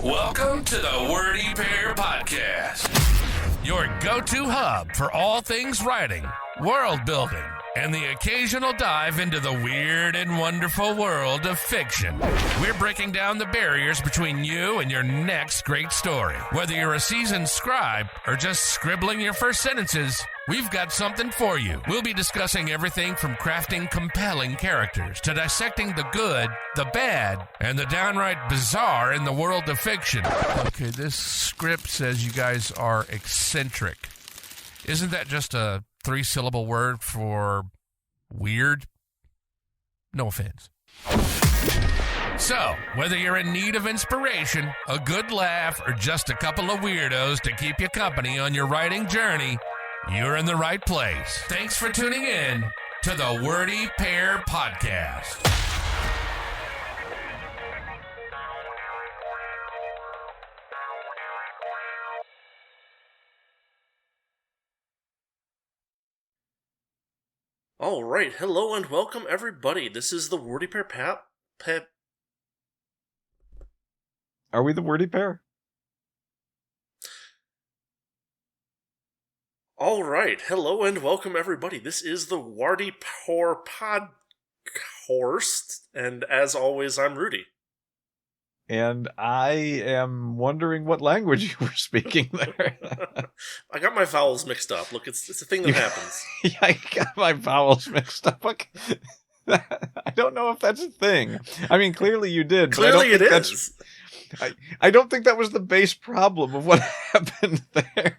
Welcome to the Wordy Pair Podcast, your go-to hub for all things writing, world building, and the occasional dive into the weird and wonderful world of fiction. We're breaking down the barriers between you and your next great story. Whether you're a seasoned scribe or just scribbling your first sentences, we've got something for you. We'll be discussing everything from crafting compelling characters to dissecting the good, the bad, and the downright bizarre in the world of fiction. Okay, this script says you guys are eccentric. Isn't that just a 3-syllable word for weird? No offense. So, whether you're in need of inspiration, a good laugh, or just a couple of weirdos to keep you company on your writing journey, you're in the right place. Thanks for tuning in to the Wordy Pair Podcast. All right, hello and welcome everybody. This is the Wordy Pair Are we the Wordy Pair? All right, hello and welcome everybody. This is the Wordy Pair Podcast, and as always, I'm Rudy. And I am wondering what language you were speaking there. I got my vowels mixed up. Look, it's a thing that happens. Yeah, I got my vowels mixed up. I don't know if that's a thing. I mean, clearly you did. Clearly it is. I don't think that was the base problem of what happened there.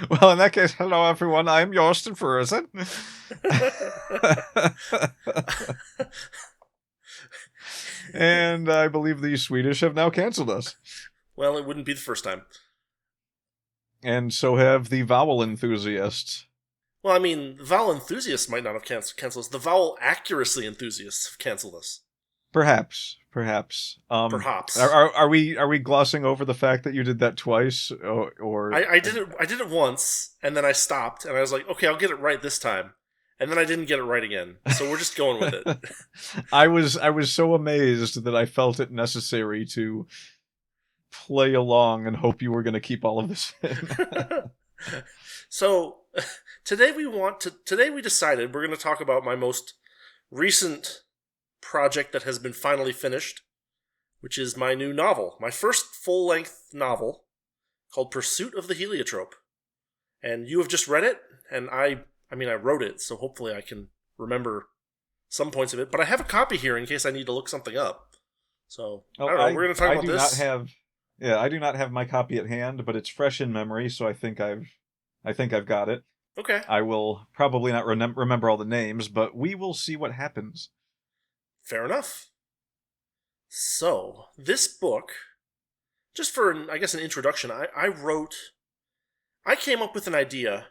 Well, in that case, hello everyone, I'm Jorsten Fersen. And I believe the Swedish have now cancelled us. Well, it wouldn't be the first time. And so have the vowel enthusiasts. Well, I mean, the vowel enthusiasts might not have canceled us. The vowel accuracy enthusiasts have canceled us. Perhaps. Perhaps. Are we glossing over the fact that you did that twice, or I did it once, and then I stopped, and I was like, okay, I'll get it right this time, and then I didn't get it right again. So we're just going with it. I was so amazed that I felt it necessary to play along and hope you were going to keep all of this in. So today we decided we're going to talk about my most recent project that has been finally finished, which is my new novel, my first full-length novel called Pursuit of the Heliotrope. And you have just read it, and I wrote it, so hopefully I can remember some points of it, but I have a copy here in case I need to look something up. So, I don't know, we're going to talk about this. I do not have my copy at hand, but it's fresh in memory, so I think I've got it. Okay. I will probably not remember all the names, but we will see what happens. Fair enough. So, this book, just for, I guess, an introduction, I came up with an idea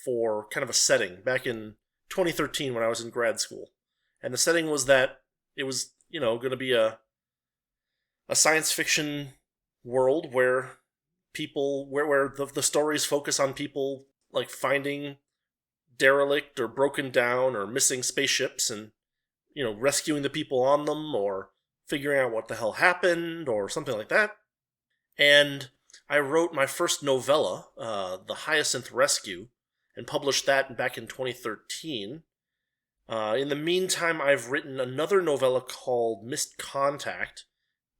for kind of a setting back in 2013 when I was in grad school. And the setting was that it was, going to be a science fiction world where the stories focus on people like finding derelict or broken down or missing spaceships and rescuing the people on them or figuring out what the hell happened or something like that. And I wrote my first novella, The Hyacinth Rescue, and published that back in 2013. In the meantime, I've written another novella called Missed Contact,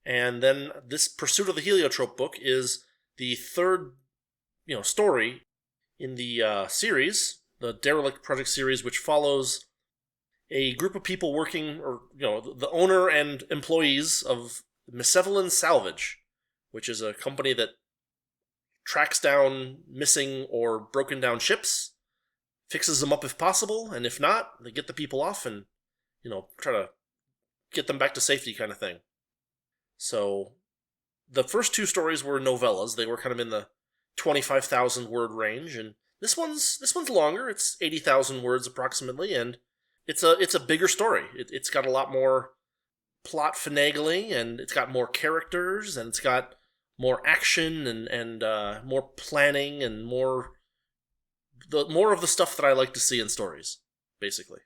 and then this Pursuit of the Heliotrope book is the third, story in the series, the Derelict Project series, which follows a group of people working, or, the owner and employees of Misevelin Salvage, which is a company that tracks down missing or broken down ships, fixes them up if possible, and if not, they get the people off and, try to get them back to safety kind of thing. So, the first two stories were novellas. They were kind of in the 25,000 word range, and this one's longer. It's 80,000 words approximately, and it's a bigger story. It's got a lot more plot finagling, and it's got more characters, and it's got more action and more planning and more of the stuff that I like to see in stories, basically.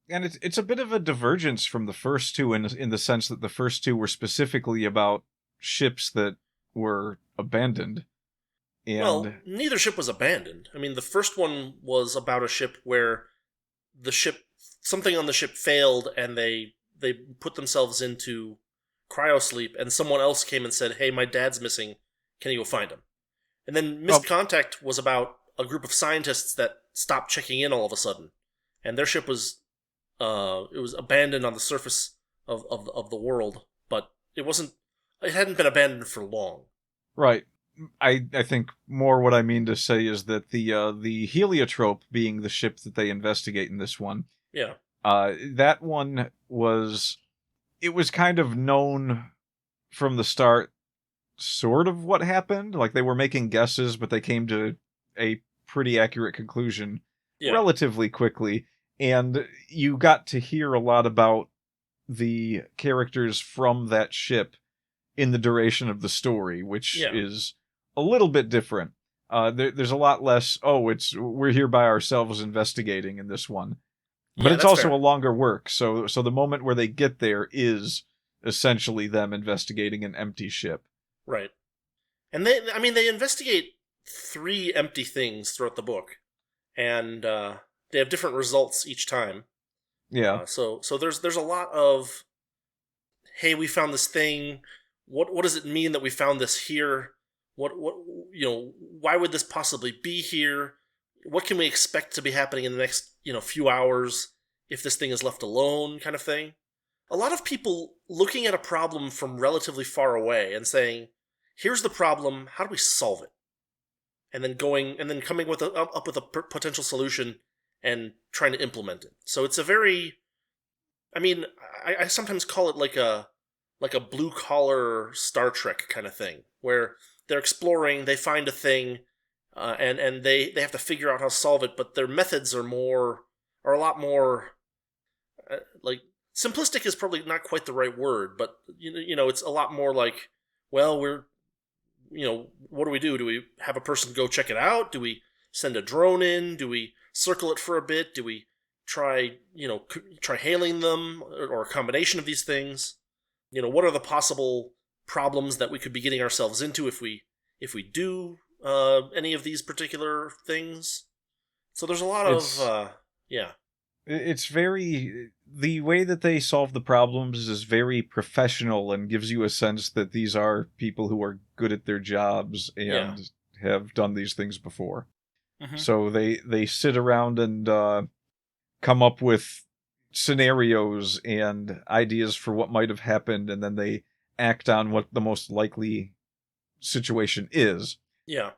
And it's a bit of a divergence from the first two in the sense that the first two were specifically about ships that were abandoned. Well, And neither ship was abandoned. I mean, the first one was about a ship where the ship, something on the ship failed, and they put themselves into cryosleep, and someone else came and said, "Hey, my dad's missing. Can you go find him?" And then oh, Missed Contact was about a group of scientists that stopped checking in all of a sudden, and their ship was it was abandoned on the surface of the world, but it hadn't been abandoned for long. right. I think more what I mean to say is that the Heliotrope being the ship that they investigate in this one, Yeah, that one was kind of known from the start, sort of what happened. Like they were making guesses, but they came to a pretty accurate conclusion yeah, relatively quickly, and you got to hear a lot about the characters from that ship in the duration of the story, which yeah, is a little bit different. There's a lot less, we're here by ourselves investigating in this one. But yeah. it's That's also fair. a longer work, so the moment where they get there is essentially them investigating an empty ship. Right. And they investigate three empty things throughout the book, and they have different results each time. Yeah. So there's a lot of, hey, we found this thing. What does it mean that we found this here? What why would this possibly be here? What can we expect to be happening in the next few hours if this thing is left alone? Kind of thing. A lot of people looking at a problem from relatively far away and saying, "Here's the problem. How do we solve it?" And then coming up with a potential solution and trying to implement it. So it's a very, I mean, I sometimes call it like a blue collar Star Trek kind of thing, where they're exploring, they find a thing, and they have to figure out how to solve it, but their methods are a lot more like simplistic is probably not quite the right word, but it's a lot more like, well, what do we do? Do we have a person go check it out? Do we send a drone in? Do we circle it for a bit? Do we try hailing them, or a combination of these things? What are the possible problems that we could be getting ourselves into if we do any of these particular things? So there's a lot It's of yeah, it's very, the way that they solve the problems is very professional and gives you a sense that these are people who are good at their jobs yeah, and have done these things before. hmm So they sit around and come up with scenarios and ideas for what might have happened, and then they act on what the most likely situation is. yeah,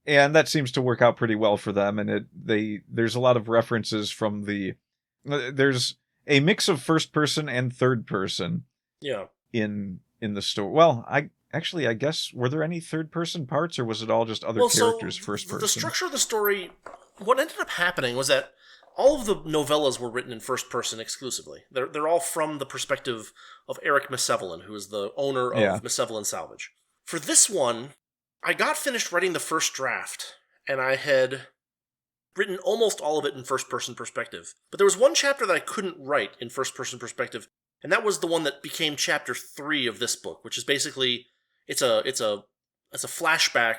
And that seems to work out pretty well for them. And there's a lot of references from there's a mix of first person and third person yeah. in the story. Well, I guess, were there any third person parts, or was it all just other Well, so characters first the person? structure of the story, what ended up happening was that all of the novellas were written in first person exclusively. They're all from the perspective of Eric Missevelin, who is the owner Yeah. of Missevelin Salvage. For this one, I got finished writing the first draft, and I had written almost all of it in first person perspective. But there was one chapter that I couldn't write in first person perspective, and that was the one that became chapter 3 of this book, which is basically it's a flashback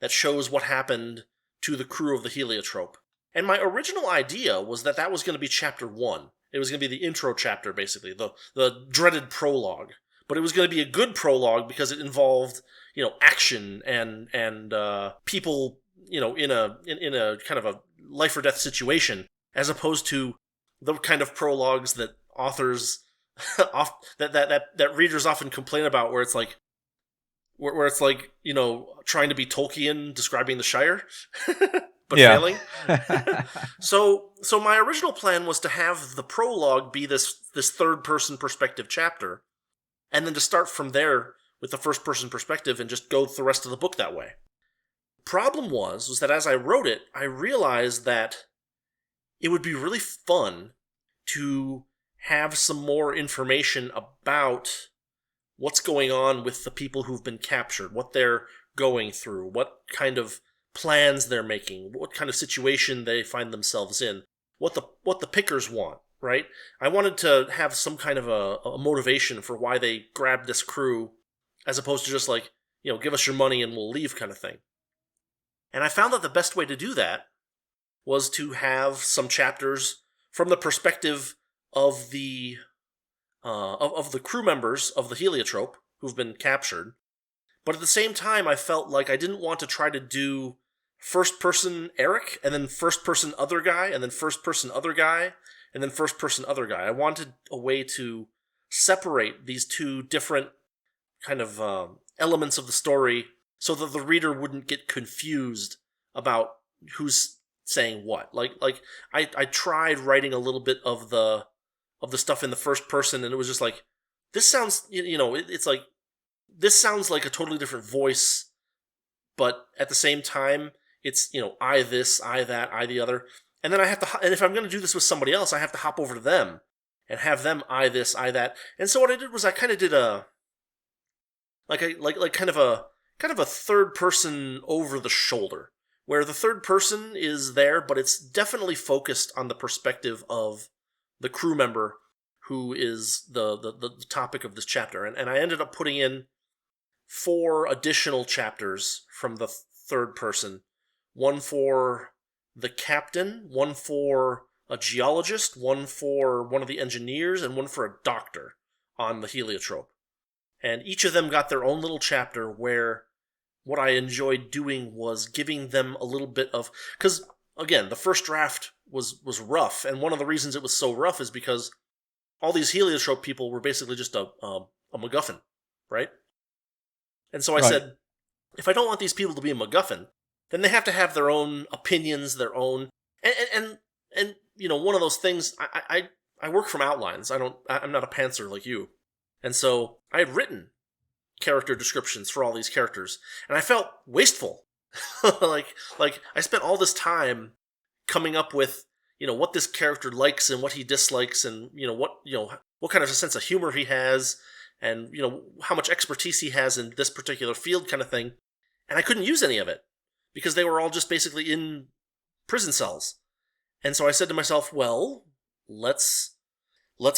that shows what happened to the crew of the Heliotrope. And my original idea was that was going to be chapter 1. It was going to be the intro chapter, basically, the dreaded prologue. But it was going to be a good prologue because it involved, action and people, in a kind of a life or death situation, as opposed to the kind of prologues that authors that readers often complain about, where it's like trying to be Tolkien describing the Shire, but Yeah. failing. So my original plan was to have the prologue be this third person perspective chapter, and then to start from there with the first person perspective and just go the rest of the book that way. Problem was that as I wrote it, I realized that it would be really fun to have some more information about what's going on with the people who've been captured, what they're going through, what kind of plans they're making, what kind of situation they find themselves in, what the pickers want, right? I wanted to have some kind of a motivation for why they grabbed this crew, as opposed to just like, give us your money and we'll leave kind of thing. And I found that the best way to do that was to have some chapters from the perspective of the of the crew members of the Heliotrope who've been captured. But at the same time, I felt like I didn't want to try to do first person Eric, and then first person other guy, and then first person other guy, and then first person other guy. I wanted a way to separate these two different kind of elements of the story so that the reader wouldn't get confused about who's saying what. Like I tried writing a little bit of the stuff in the first person, and it was just like, this sounds, it's like, this sounds like a totally different voice, but at the same time, it's, I this, I that, I the other. And then I have to, and if I'm going to do this with somebody else, I have to hop over to them and have them I this, I that. And so what I did was I kind of did kind of a third person over the shoulder, where the third person is there, but it's definitely focused on the perspective of the crew member who is the topic of this chapter. And I ended up putting in 4 additional chapters from the third person. One for the captain, one for a geologist, one for one of the engineers, and one for a doctor on the Heliotrope. And each of them got their own little chapter where what I enjoyed doing was giving them a little bit of... Because, again, the first draft was rough, and one of the reasons it was so rough is because all these Heliotrope people were basically just a MacGuffin, right? And so I said, if I don't want these people to be a MacGuffin, then they have to have their own opinions, their own... And one of those things, I work from outlines. I'm not a pantser like you. And so I had written character descriptions for all these characters, and I felt wasteful. like I spent all this time coming up with, what this character likes and what he dislikes, and what kind of a sense of humor he has, and how much expertise he has in this particular field, kind of thing. And I couldn't use any of it because they were all just basically in prison cells. And so I said to myself, well, let's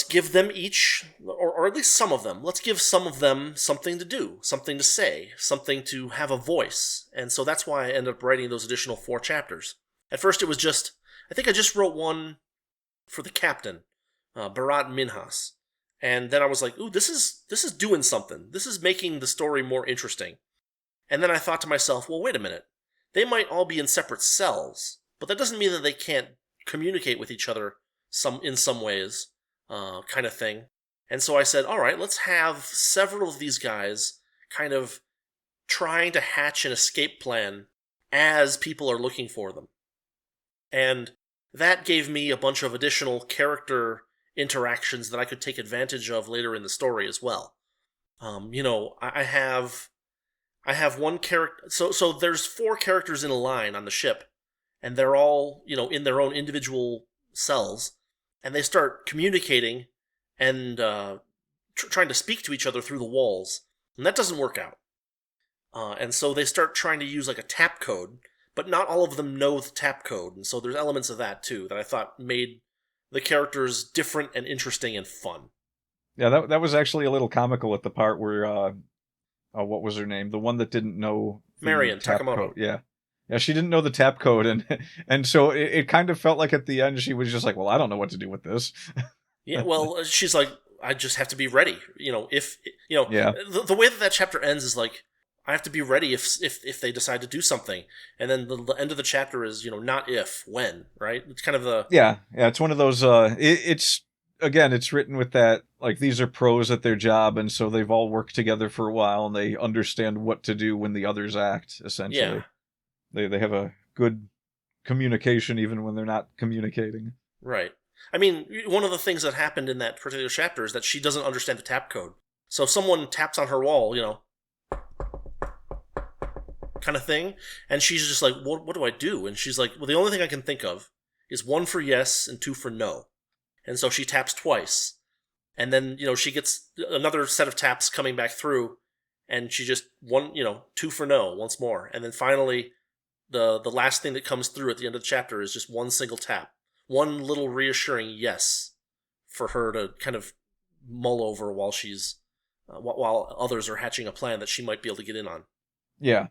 give them each, or at least some of them, let's give some of them something to do, something to say, something to have a voice. And so that's why I ended up writing those additional 4 chapters. At first it was just, I think I just wrote one for the captain, Bharat Minhas. And then I was like, ooh, this is doing something. This is making the story more interesting. And then I thought to myself, well, wait a minute. They might all be in separate cells, but that doesn't mean that they can't communicate with each other in some ways. Kind of thing. And so I said, all right, let's have several of these guys kind of trying to hatch an escape plan as people are looking for them. And that gave me a bunch of additional character interactions that I could take advantage of later in the story as well. I have one character, so there's 4 characters in a line on the ship, and they're all, in their own individual cells. And they start communicating and trying to speak to each other through the walls. And that doesn't work out. And so they start trying to use like a tap code, but not all of them know the tap code. And so there's elements of that too that I thought made the characters different and interesting and fun. Yeah, that was actually a little comical at the part where, what was her name? The one that didn't know Marion tap Takamoto. code. Yeah. Yeah, she didn't know the tap code, and so it kind of felt like at the end she was just like, well, I don't know what to do with this. Yeah, well, she's like, I just have to be ready. Yeah. The way that chapter ends is like, I have to be ready if they decide to do something. And then the end of the chapter is, not if, when, right? It's kind of the... Yeah, it's one of those, it's written with that, like, these are pros at their job, and so they've all worked together for a while, and they understand what to do when the others act, essentially. Yeah. They have a good communication even when they're not communicating. Right. I mean, one of the things that happened in that particular chapter is that she doesn't understand the tap code. So if someone taps on her wall, kind of thing, and she's just like, what do I do? And she's like, well, the only thing I can think of is 1 for yes and 2 for no. And so she taps twice. And then, she gets another set of taps coming back through, and she just 2 for no once more. And then finally... The last thing that comes through at the end of the chapter is just one single tap. One little reassuring yes. for her to kind of mull over while she's while others are hatching a plan that she might be able to get in on. Yeah.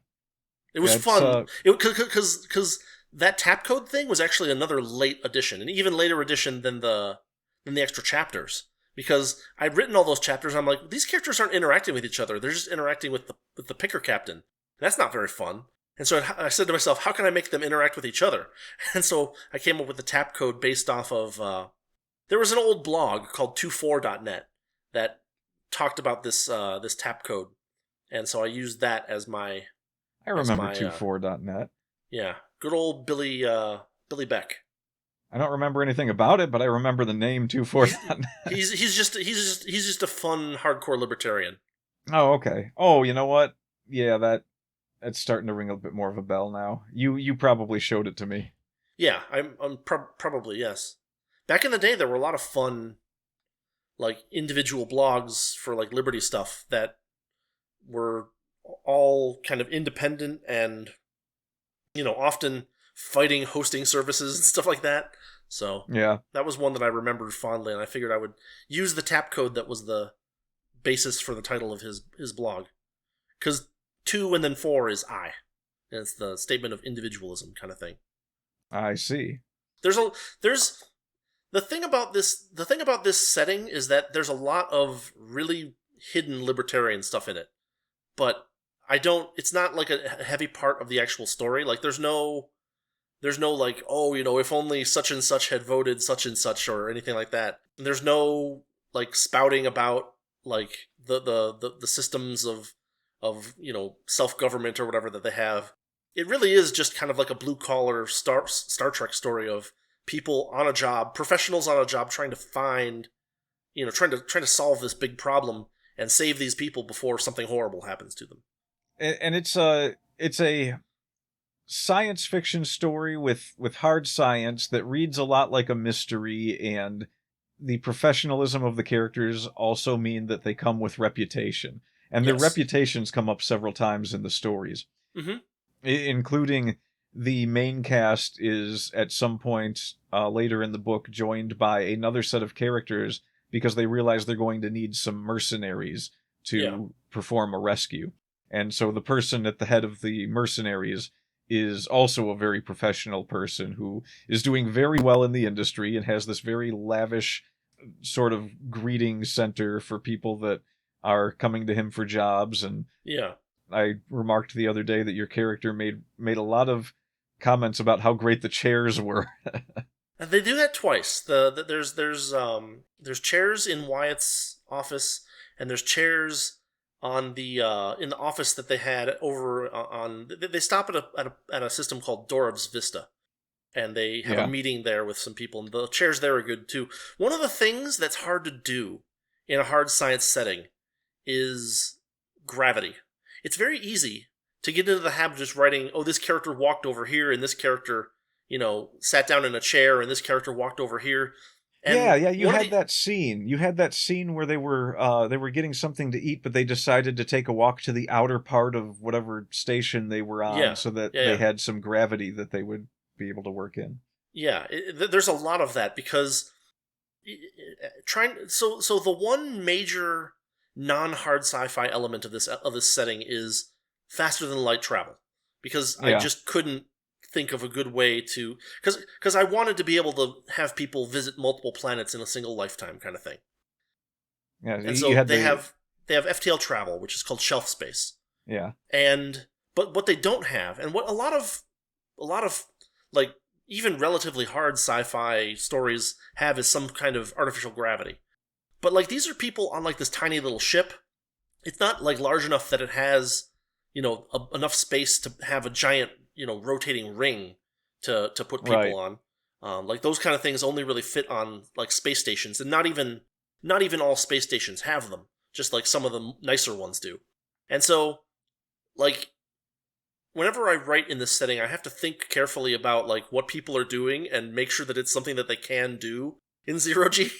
It was fun. Because that tap code thing was actually another late addition, an even later addition than the extra chapters. Because I'd written all those chapters, and I'm like, these characters aren't interacting with each other. They're just interacting with the picker captain. That's not very fun. And so I said to myself, how can I make them interact with each other? And so I came up with the tap code based off of... there was an old blog called 24.net that talked about this tap code. And so I used that as my... I remember 24.net. Yeah. Good old Billy Beck. I don't remember anything about it, but I remember the name 24.net. He's just a fun hardcore libertarian. Oh, okay. Oh, you know what? Yeah, that's starting to ring a bit more of a bell now. You probably showed it to me. Yeah, I'm probably, yes. Back in the day, there were a lot of fun, like, individual blogs for, like, Liberty stuff that were all kind of independent and, often fighting hosting services and stuff like that. So yeah, that was one that I remembered fondly, and I figured I would use the tap code that was the basis for the title of his blog. Because 2 and then 4 is I. And it's the statement of individualism kind of thing. I see. There's the thing about this setting is that there's a lot of really hidden libertarian stuff in it. But it's not like a heavy part of the actual story. Like there's no like, oh, if only such and such had voted such and such or anything like that. And there's no like spouting about like the systems of self-government or whatever that they have. It really is just kind of like a blue-collar Star Trek story of people on a job, professionals on a job trying to find, trying to solve this big problem and save these people before something horrible happens to them. And it's a science fiction story with hard science that reads a lot like a mystery, and the professionalism of the characters also mean that they come with reputation. And their reputations come up several times in the stories. Mm-hmm. Including the main cast is at some point later in the book joined by another set of characters because they realize they're going to need some mercenaries to perform a rescue. And so the person at the head of the mercenaries is also a very professional person who is doing very well in the industry and has this very lavish sort of greeting center for people that are coming to him for jobs. And I remarked the other day that your character made a lot of comments about how great the chairs were. They do that twice. There's chairs in Wyatt's office, and there's chairs on the in the office that they had over on. They stop at a system called Dorev's Vista, and they have a meeting there with some people, and the chairs there are good too. One of the things that's hard to do in a hard science setting is gravity. It's very easy to get into the habit of just writing, oh, this character walked over here, and this character, sat down in a chair, and this character walked over here. And you had that scene. You had that scene where they were getting something to eat, but they decided to take a walk to the outer part of whatever station they were on, so that they had some gravity that they would be able to work in. Yeah, there's a lot of that because so the one major non-hard sci-fi element of this setting is faster than light travel, because I just couldn't think of a good way to, because I wanted to be able to have people visit multiple planets in a single lifetime kind of thing. Yeah, and so they have FTL travel, which is called shelf space. Yeah, but what they don't have, and what a lot of like even relatively hard sci-fi stories have, is some kind of artificial gravity. But like these are people on like this tiny little ship. It's not like large enough that it has, enough space to have a giant, rotating ring to put people on. Like those kind of things only really fit on like space stations, and not even all space stations have them. Just like some of the nicer ones do. And so, like, whenever I write in this setting, I have to think carefully about like what people are doing and make sure that it's something that they can do in Zero-G.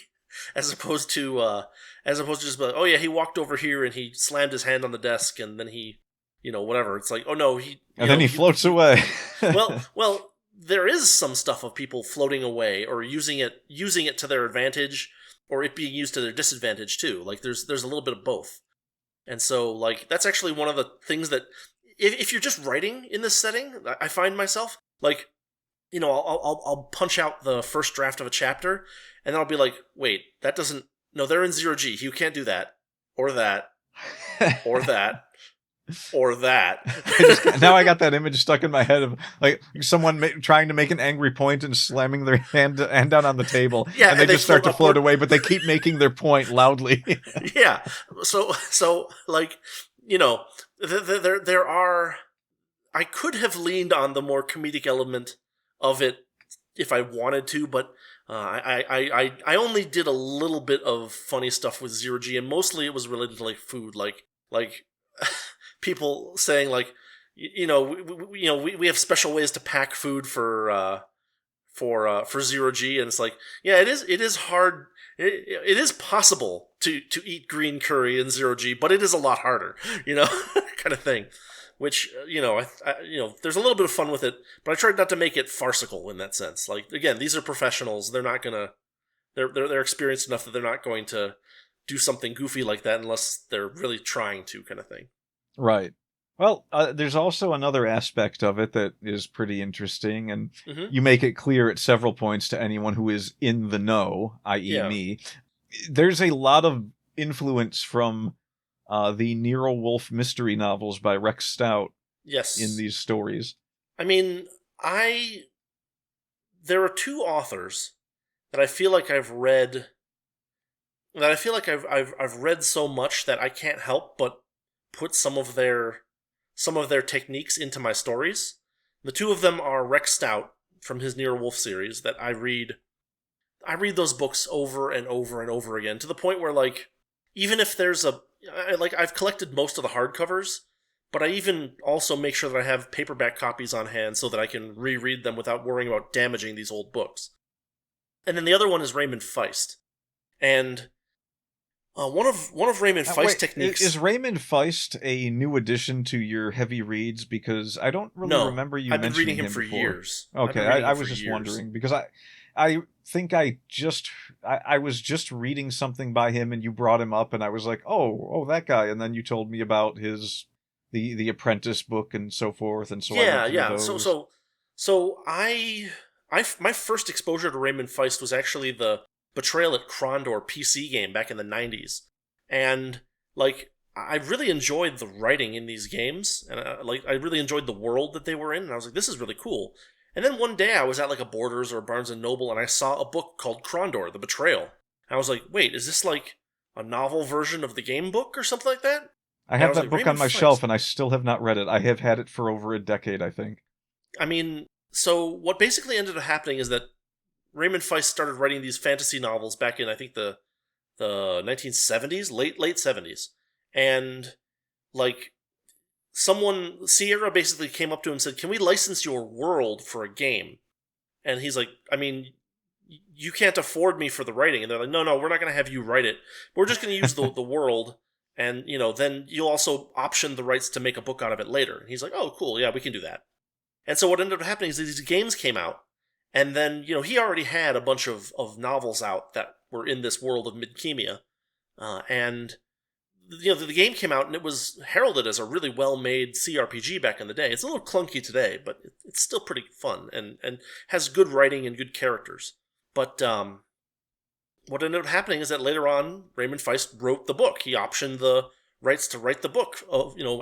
As opposed to just like, oh yeah, he walked over here and he slammed his hand on the desk and then he, whatever. It's like, oh no, then he floats away. well, there is some stuff of people floating away or using it to their advantage. or it being used to their disadvantage too. Like there's a little bit of both. And so like that's actually one of the things that if you're just writing in this setting, I find myself like, you know, I'll punch out the first draft of a chapter, and then I'll be like, wait, that doesn't. No, they're in 0G. You can't do that, or that, or that, or that. Now I got that image stuck in my head of like someone trying to make an angry point and slamming their hand down on the table, Yeah, and they just start to float away, but they keep making their point loudly. Yeah. So like, you know, there are. I could have leaned on the more comedic element of it if I wanted to, but I only did a little bit of funny stuff with 0G, and mostly it was related to like food, like people saying like, we have special ways to pack food for 0G, and it's like, yeah, it is hard. It is possible to eat green curry in 0G, but it is a lot harder, kind of thing. Which, there's a little bit of fun with it, but I tried not to make it farcical in that sense. Like, again, these are professionals. They're not gonna, they're experienced enough that they're not going to do something goofy like that unless they're really trying to, kind of thing. Right. Well, there's also another aspect of it that is pretty interesting, and you make it clear at several points to anyone who is in the know, i.e. me. There's a lot of influence from the Nero Wolfe mystery novels by Rex Stout. Yes. In these stories. I mean, there are two authors that I feel like I've read so much that I can't help but put some of their techniques into my stories. The two of them are Rex Stout from his Nero Wolfe series that I read those books over and over and over again, to the point where, like, even if there's I've collected most of the hardcovers, but I even also make sure that I have paperback copies on hand so that I can reread them without worrying about damaging these old books. And then the other one is Raymond Feist. And one of Raymond Feist's techniques... Is Raymond Feist a new addition to your heavy reads? Because I don't really remember you mentioning him before. I've been reading him for years. Okay, I was just wondering, because I think I was just reading something by him, and you brought him up, and I was like, oh, that guy. And then you told me about the Apprentice book and so forth, and so yeah. So my first exposure to Raymond Feist was actually the Betrayal at Krondor PC game back in the 90s, and like I really enjoyed the writing in these games, and I really enjoyed the world that they were in, and I was like, this is really cool. And then one day I was at like a Borders or a Barnes & Noble, and I saw a book called Krondor, The Betrayal. And I was like, wait, is this like a novel version of the game book or something like that? I have that book on my shelf, and I still have not read it. I have had it for over a decade, I think. I mean, so what basically ended up happening is that Raymond Feist started writing these fantasy novels back in, I think, the 1970s, late 70s. And, like, Sierra basically came up to him and said, can we license your world for a game? And he's like, I mean, you can't afford me for the writing. And they're like, no, we're not going to have you write it. We're just going to use the world, and, then you'll also option the rights to make a book out of it later. And he's like, oh, cool, yeah, we can do that. And so what ended up happening is these games came out, and then, he already had a bunch of novels out that were in this world of Midkemia. And the game came out, and it was heralded as a really well-made CRPG back in the day. It's a little clunky today, but it's still pretty fun, and has good writing and good characters. But what ended up happening is that later on, Raymond Feist wrote the book. He optioned the rights to write the book.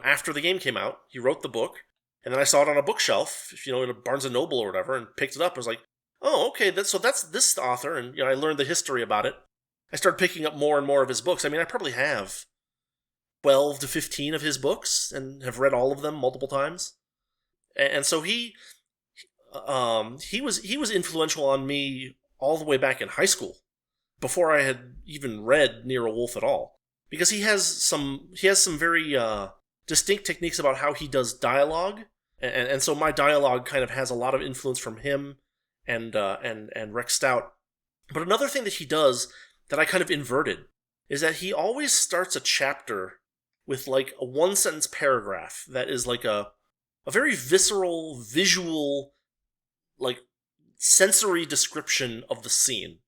After the game came out, he wrote the book, and then I saw it on a bookshelf, in a Barnes & Noble or whatever, and picked it up. I was like, oh, okay, that's this author, and I learned the history about it. I started picking up more and more of his books. I mean, I probably have 12 to 15 of his books and have read all of them multiple times. And so he was influential on me all the way back in high school, before I had even read Nero Wolfe at all, because he has some very distinct techniques about how he does dialogue, and so my dialogue kind of has a lot of influence from him and Rex Stout. But another thing that he does that I kind of inverted is that he always starts a chapter with like a one-sentence paragraph that is like a very visceral, visual, like sensory description of the scene.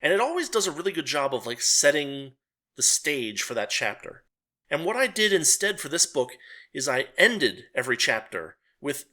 And it always does a really good job of like setting the stage for that chapter. And what I did instead for this book is I ended every chapter with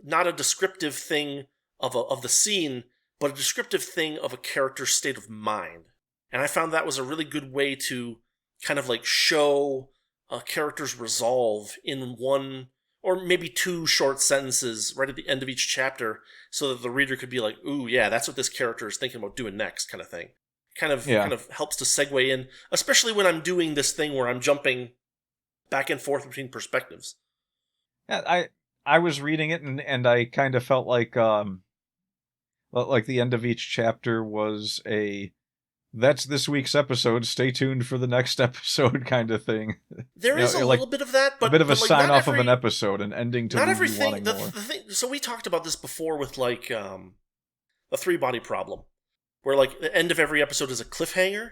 not a descriptive thing of the scene, but a descriptive thing of a character's state of mind. And I found that was a really good way to kind of like show a character's resolve in one or maybe two short sentences right at the end of each chapter, so that the reader could be like, ooh, yeah, that's what this character is thinking about doing next, kind of thing. Kind of helps to segue in, especially when I'm doing this thing where I'm jumping back and forth between perspectives. Yeah, I was reading it and I kind of felt like the end of each chapter was that's this week's episode, stay tuned for the next episode kind of thing. There is a little bit of that, but a bit of a like sign off of an episode, an ending to not leave you everything. wanting more. The thing, so we talked about this before with like the three-body problem, where like the end of every episode is a cliffhanger.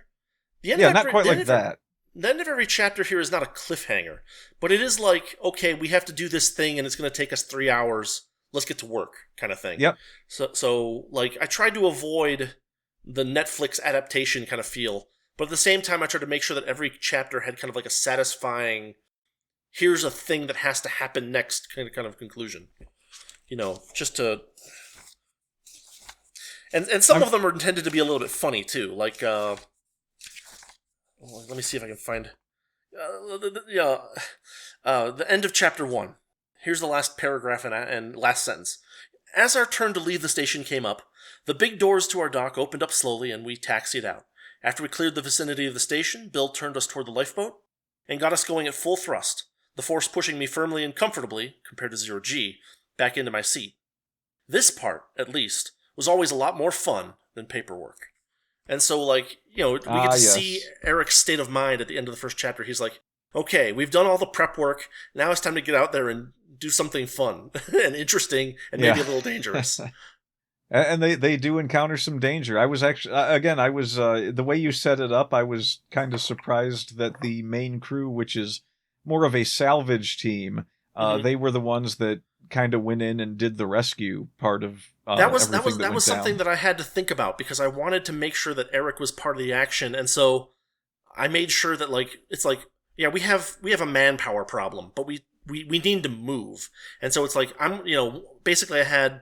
Not quite like that. The end of every chapter here is not a cliffhanger, but it is like, okay, we have to do this thing and it's going to take us 3 hours. Let's get to work, kind of thing. Yep. So like I tried to avoid the Netflix adaptation kind of feel, but at the same time I tried to make sure that every chapter had kind of like a satisfying, here's a thing that has to happen next kind of conclusion. Just to... And some of them are intended to be a little bit funny, too. Like, let me see if I can find... the end of chapter 1. Here's the last paragraph and last sentence. As our turn to leave the station came up, the big doors to our dock opened up slowly and we taxied out. After we cleared the vicinity of the station, Bill turned us toward the lifeboat and got us going at full thrust, the force pushing me firmly and comfortably, compared to 0G, back into my seat. This part, at least, was always a lot more fun than paperwork. And so, like, we get to see Eric's state of mind at the end of the first chapter. He's like, okay, we've done all the prep work, now it's time to get out there and do something fun and interesting and maybe a little dangerous. And they do encounter some danger. I was actually, the way you set it up, I was kind of surprised that the main crew, which is more of a salvage team, they were the ones that kind of went in and did the rescue part of that was something down. that I had to think about, because I wanted to make sure that Eric was part of the action, and so I made sure that we have a manpower problem, but we need to move, and so it's like basically I had.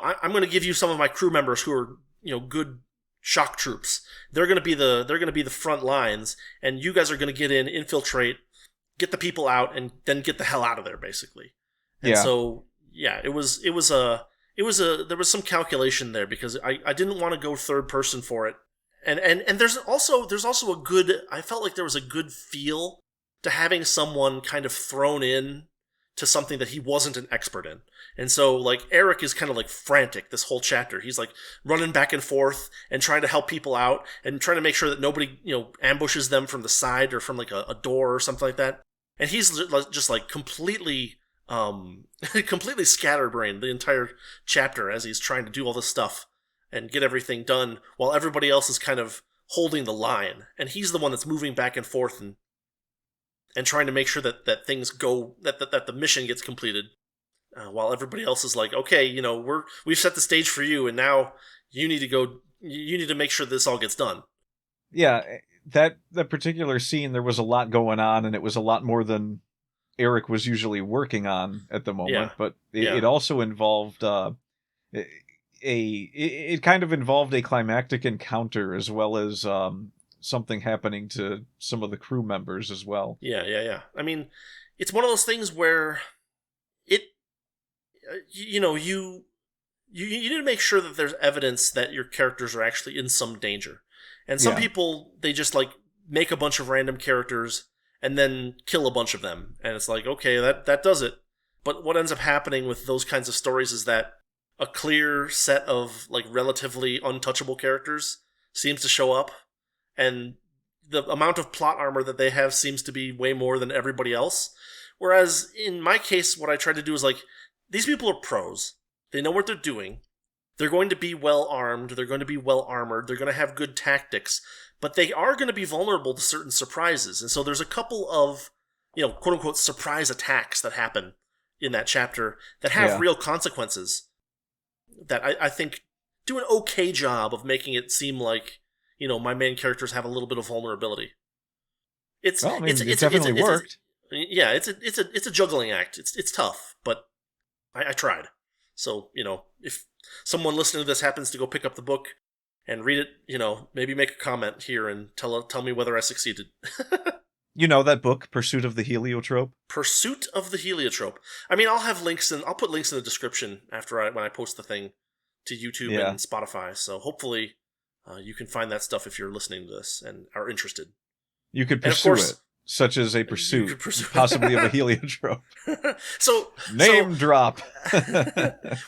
I'm going to give you some of my crew members who are, good shock troops. They're going to be the front lines, and you guys are going to get in, infiltrate, get the people out, and then get the hell out of there, basically. And so, there was some calculation there, because I didn't want to go third person for it. And there's also a good, I felt like there was a good feel to having someone kind of thrown in to something that he wasn't an expert in. And so, like, Eric is kind of, like, frantic this whole chapter. He's, like, running back and forth and trying to help people out and trying to make sure that nobody, ambushes them from the side or from, like, a door or something like that. And he's just, like, completely scatterbrained the entire chapter as he's trying to do all this stuff and get everything done while everybody else is kind of holding the line. And he's the one that's moving back and forth and trying to make sure that things go, that the mission gets completed, while everybody else is like, okay, we've set the stage for you, and now you need to make sure this all gets done. Yeah, that particular scene, there was a lot going on, and it was a lot more than Eric was usually working on at the moment. But it also involved it kind of involved a climactic encounter, as well as something happening to some of the crew members as well. Yeah. I mean, it's one of those things where you need to make sure that there's evidence that your characters are actually in some danger. And some people, they just like make a bunch of random characters and then kill a bunch of them. And it's like, okay, that does it. But what ends up happening with those kinds of stories is that a clear set of like relatively untouchable characters seems to show up, and the amount of plot armor that they have seems to be way more than everybody else. Whereas in my case, what I tried to do is like, these people are pros. They know what they're doing. They're going to be well armed. They're going to be well armored. They're going to have good tactics. But they are going to be vulnerable to certain surprises. And so there's a couple of, quote unquote surprise attacks that happen in that chapter that have real consequences that I think do an okay job of making it seem like, my main characters have a little bit of vulnerability. It definitely worked. It's a juggling act. It's tough, but I tried. So, if someone listening to this happens to go pick up the book and read it, maybe make a comment here and tell me whether I succeeded. You know that book, Pursuit of the Heliotrope? Pursuit of the Heliotrope. I mean, I'll put links in the description when I post the thing to YouTube and Spotify. So hopefully you can find that stuff if you're listening to this and are interested. You could pursue it, such as a pursuit, possibly of a heliotrope. Name drop.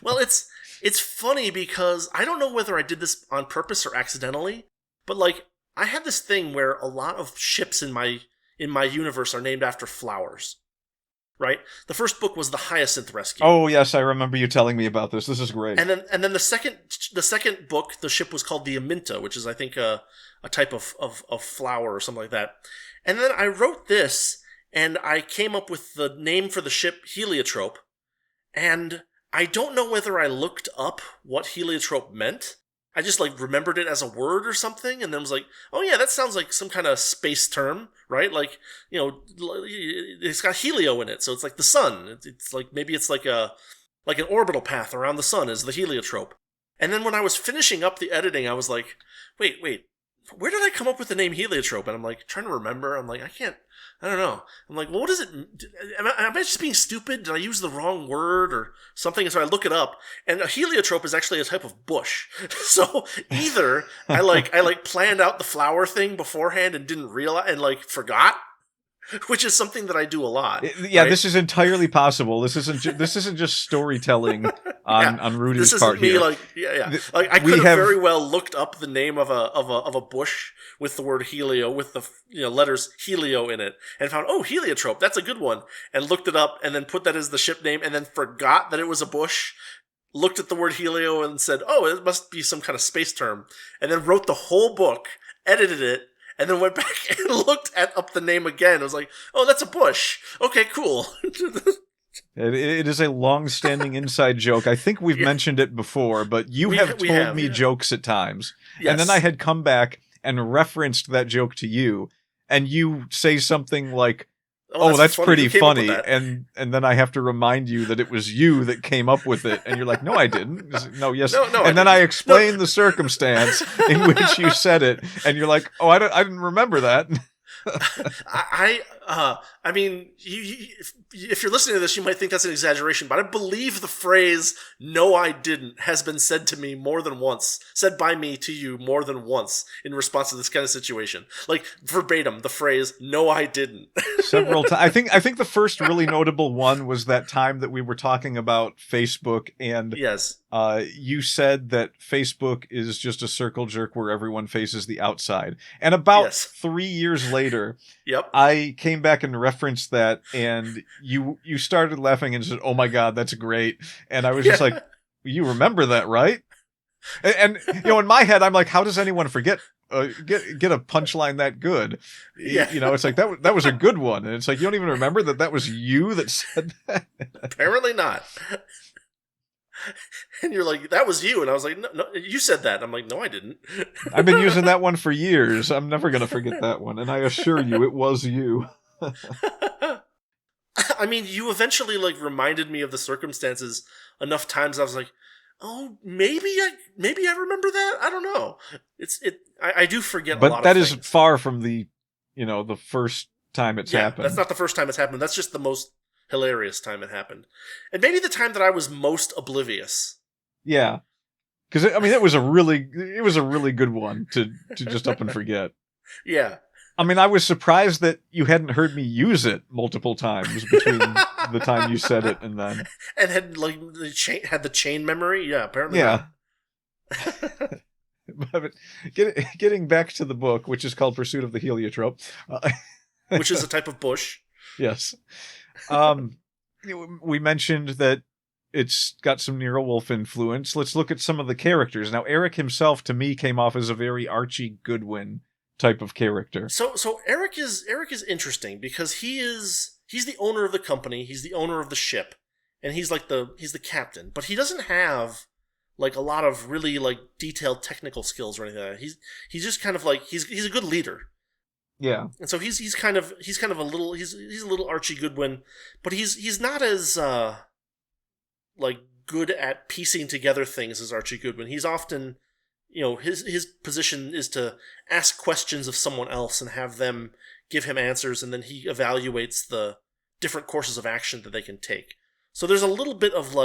Well, it's funny because I don't know whether I did this on purpose or accidentally, but like I had this thing where a lot of ships in my universe are named after flowers. Right? The first book was the Hyacinth Rescue. Oh yes, I remember you telling me about this. This is great. And then the second book, the ship was called the Aminta, which is I think a type of flower or something like that. And then I wrote this, and I came up with the name for the ship Heliotrope. And I don't know whether I looked up what heliotrope meant. I just remembered it as a word or something, and then was like, oh yeah, that sounds like some kind of space term, right? Like, it's got helio in it, so it's like the sun. It's like, maybe it's like an orbital path around the sun is the heliotrope. And then when I was finishing up the editing, I was like, wait, where did I come up with the name heliotrope? And I'm like, trying to remember. I'm like, I don't know. I'm like, well, what is it? Am I just being stupid? Did I use the wrong word or something? So I look it up, and a heliotrope is actually a type of bush. So either I planned out the flower thing beforehand and didn't realize and forgot, which is something that I do a lot. Yeah, right? This is entirely possible. This isn't just storytelling on Rudy's part here. I could have very well looked up the name of a bush with the word helio, with the letters helio in it, and found, oh, heliotrope, that's a good one, and looked it up, and then put that as the ship name, and then forgot that it was a bush, looked at the word helio and said, oh, it must be some kind of space term, and then wrote the whole book, edited it, and then went back and looked up the name again. I was like, oh, that's a bush. Okay, cool. It is a long-standing inside joke. I think we've mentioned it before, but you have told me jokes at times. Yes. And then I had come back and referenced that joke to you, and you say something like, oh, that's pretty funny. And then I have to remind you that it was you that came up with it. And you're like, no, I didn't. No, yes. No, and then I explain the circumstance in which you said it. And you're like, oh, I didn't remember that. I mean, if you're listening to this, you might think that's an exaggeration, but I believe the phrase "no, I didn't" has been said to me more than once, said by me to you more than once in response to this kind of situation. Like verbatim, the phrase "no, I didn't." Several times. I think the first really notable one was that time that we were talking about Facebook, and yes. You said that Facebook is just a circle jerk where everyone faces the outside. And about 3 years later, I came back and referenced that, and you started laughing and said, oh my God, that's great. And I was just like, you remember that, right? And in my head, I'm like, how does anyone forget? Get a punchline that good? Yeah. It's like that was a good one. And it's like, you don't even remember that was you that said that? Apparently not. And you're like, that was you. And I was like, no, you said that. And I'm like, no, I didn't. I've been using that one for years. I'm never going to forget that one. And I assure you, it was you. I mean, you eventually reminded me of the circumstances enough times. I was like, oh, maybe I remember that. I don't know. I do forget a lot of things. But that is far from the first time it's happened. That's not the first time it's happened. That's just the most hilarious time it happened, and maybe the time that I was most oblivious. Yeah, because I mean, it was a really good one to just up and forget. Yeah, I mean, I was surprised that you hadn't heard me use it multiple times between the time you said it and then, and had the chain memory. Yeah, apparently. Yeah. But getting back to the book, which is called Pursuit of the Heliotrope, which is a type of bush. Yes. We mentioned that it's got some Nero Wolfe influence. Let's look at some of the characters. Now, Eric himself, to me, came off as a very Archie Goodwin type of character. So Eric is interesting because he's the owner of the company, he's the owner of the ship, and he's the captain, but he doesn't have like a lot of really like detailed technical skills or anything like that. He's just kind of like he's a good leader. Yeah. And so he's kind of a little he's a little Archie Goodwin, but he's not as like good at piecing together things as Archie Goodwin. He's often, his position is to ask questions of someone else and have them give him answers, and then he evaluates the different courses of action that they can take. So there's a little bit of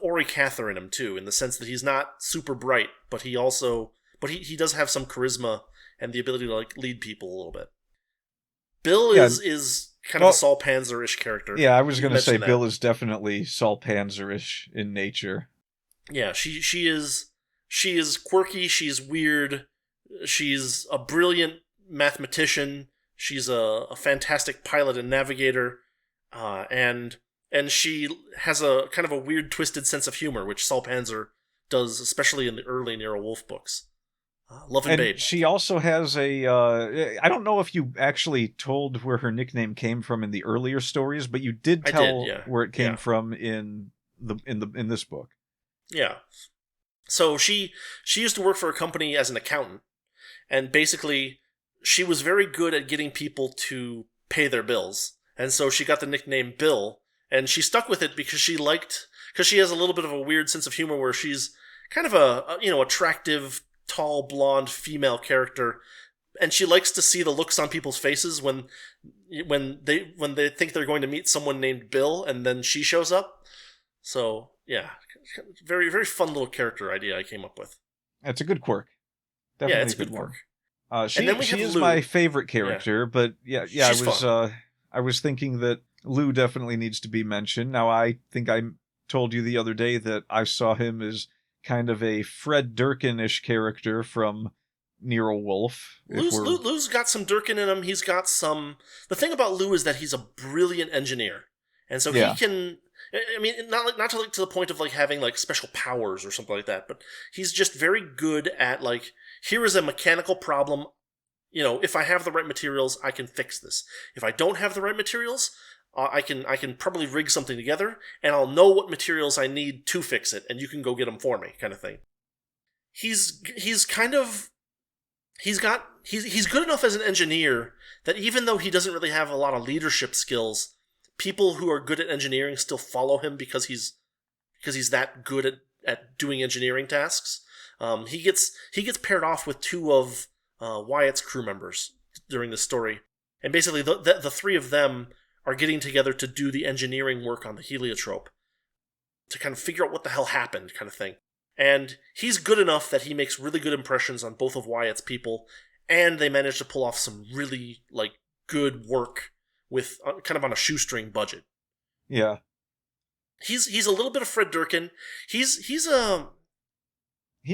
Ori Cather in him too, in the sense that he's not super bright, but he does have some charisma and the ability to like lead people a little bit. Bill is kind of a Saul Panzer-ish character. Yeah, I was going to say that. Bill is definitely Saul Panzer-ish in nature. Yeah, she is quirky, she's weird, she's a brilliant mathematician, she's a fantastic pilot and navigator, and she has a kind of a weird, twisted sense of humor, which Saul Panzer does, especially in the early Nero Wolfe books. Love and Babe. She also has I don't know if you actually told where her nickname came from in the earlier stories, but you did tell where it came from in this book. Yeah. So she used to work for a company as an accountant, and basically she was very good at getting people to pay their bills, and so she got the nickname Bill, and she stuck with it because she has a little bit of a weird sense of humor where she's kind of a attractive, tall, blonde female character, and she likes to see the looks on people's faces when they think they're going to meet someone named Bill, and then she shows up. So yeah, very, very fun little character idea I came up with. It's a good quirk. Definitely it's a good quirk. She is Lou. My favorite character, but I was thinking that Lou definitely needs to be mentioned. Now, I think I told you the other day that I saw him as kind of a Fred Durkin-ish character from Nero Wolfe. Lou's got some Durkin in him. He's got some... The thing about Lou is that he's a brilliant engineer. And so he can... I mean, not to the point of like having like special powers or something like that, but he's just very good at like, here is a mechanical problem. If I have the right materials, I can fix this. If I don't have the right materials, I can probably rig something together, and I'll know what materials I need to fix it, and you can go get them for me, kind of thing. He's good enough as an engineer that even though he doesn't really have a lot of leadership skills, people who are good at engineering still follow him because he's that good at doing engineering tasks. He gets paired off with two of Wyatt's crew members during this story, and basically the three of them are getting together to do the engineering work on the Heliotrope, to kind of figure out what the hell happened, kind of thing. And he's good enough that he makes really good impressions on both of Wyatt's people, and they manage to pull off some really like good work with kind of on a shoestring budget. Yeah, he's a little bit of Fred Durkin. He's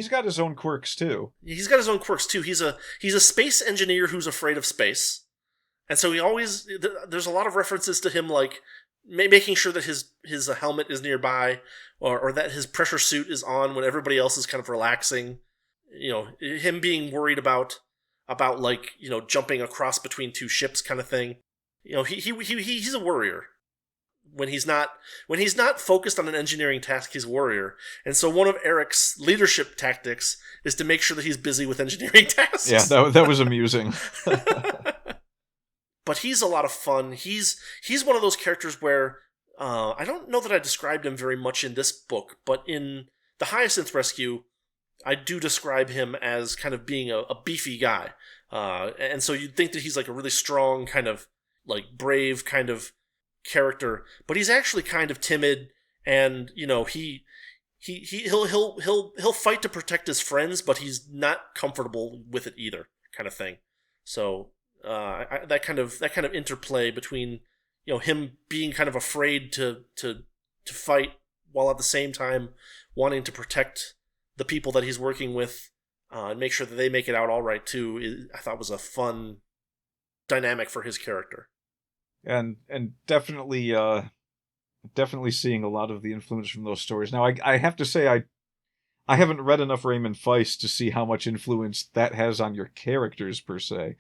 got his own quirks too. He's got his own quirks too. He's a space engineer who's afraid of space. And so there's a lot of references to him, like making sure that his helmet is nearby, or that his pressure suit is on when everybody else is kind of relaxing. Him being worried about like jumping across between two ships, kind of thing. He's a warrior. When he's not focused on an engineering task, he's a warrior. And so one of Eric's leadership tactics is to make sure that he's busy with engineering tasks. Yeah, that was amusing. But he's a lot of fun. He's one of those characters where I don't know that I described him very much in this book, but in The Hyacinth Rescue, I do describe him as kind of being a beefy guy. And so you'd think that he's like a really strong, kind of like brave kind of character, but he's actually kind of timid, and he'll fight to protect his friends, but he's not comfortable with it either, kind of thing. So that kind of interplay between him being kind of afraid to fight while at the same time wanting to protect the people that he's working with and make sure that they make it out all right too, I thought was a fun dynamic for his character. And definitely seeing a lot of the influence from those stories. Now, I have to say, I haven't read enough Raymond Feist to see how much influence that has on your characters per se.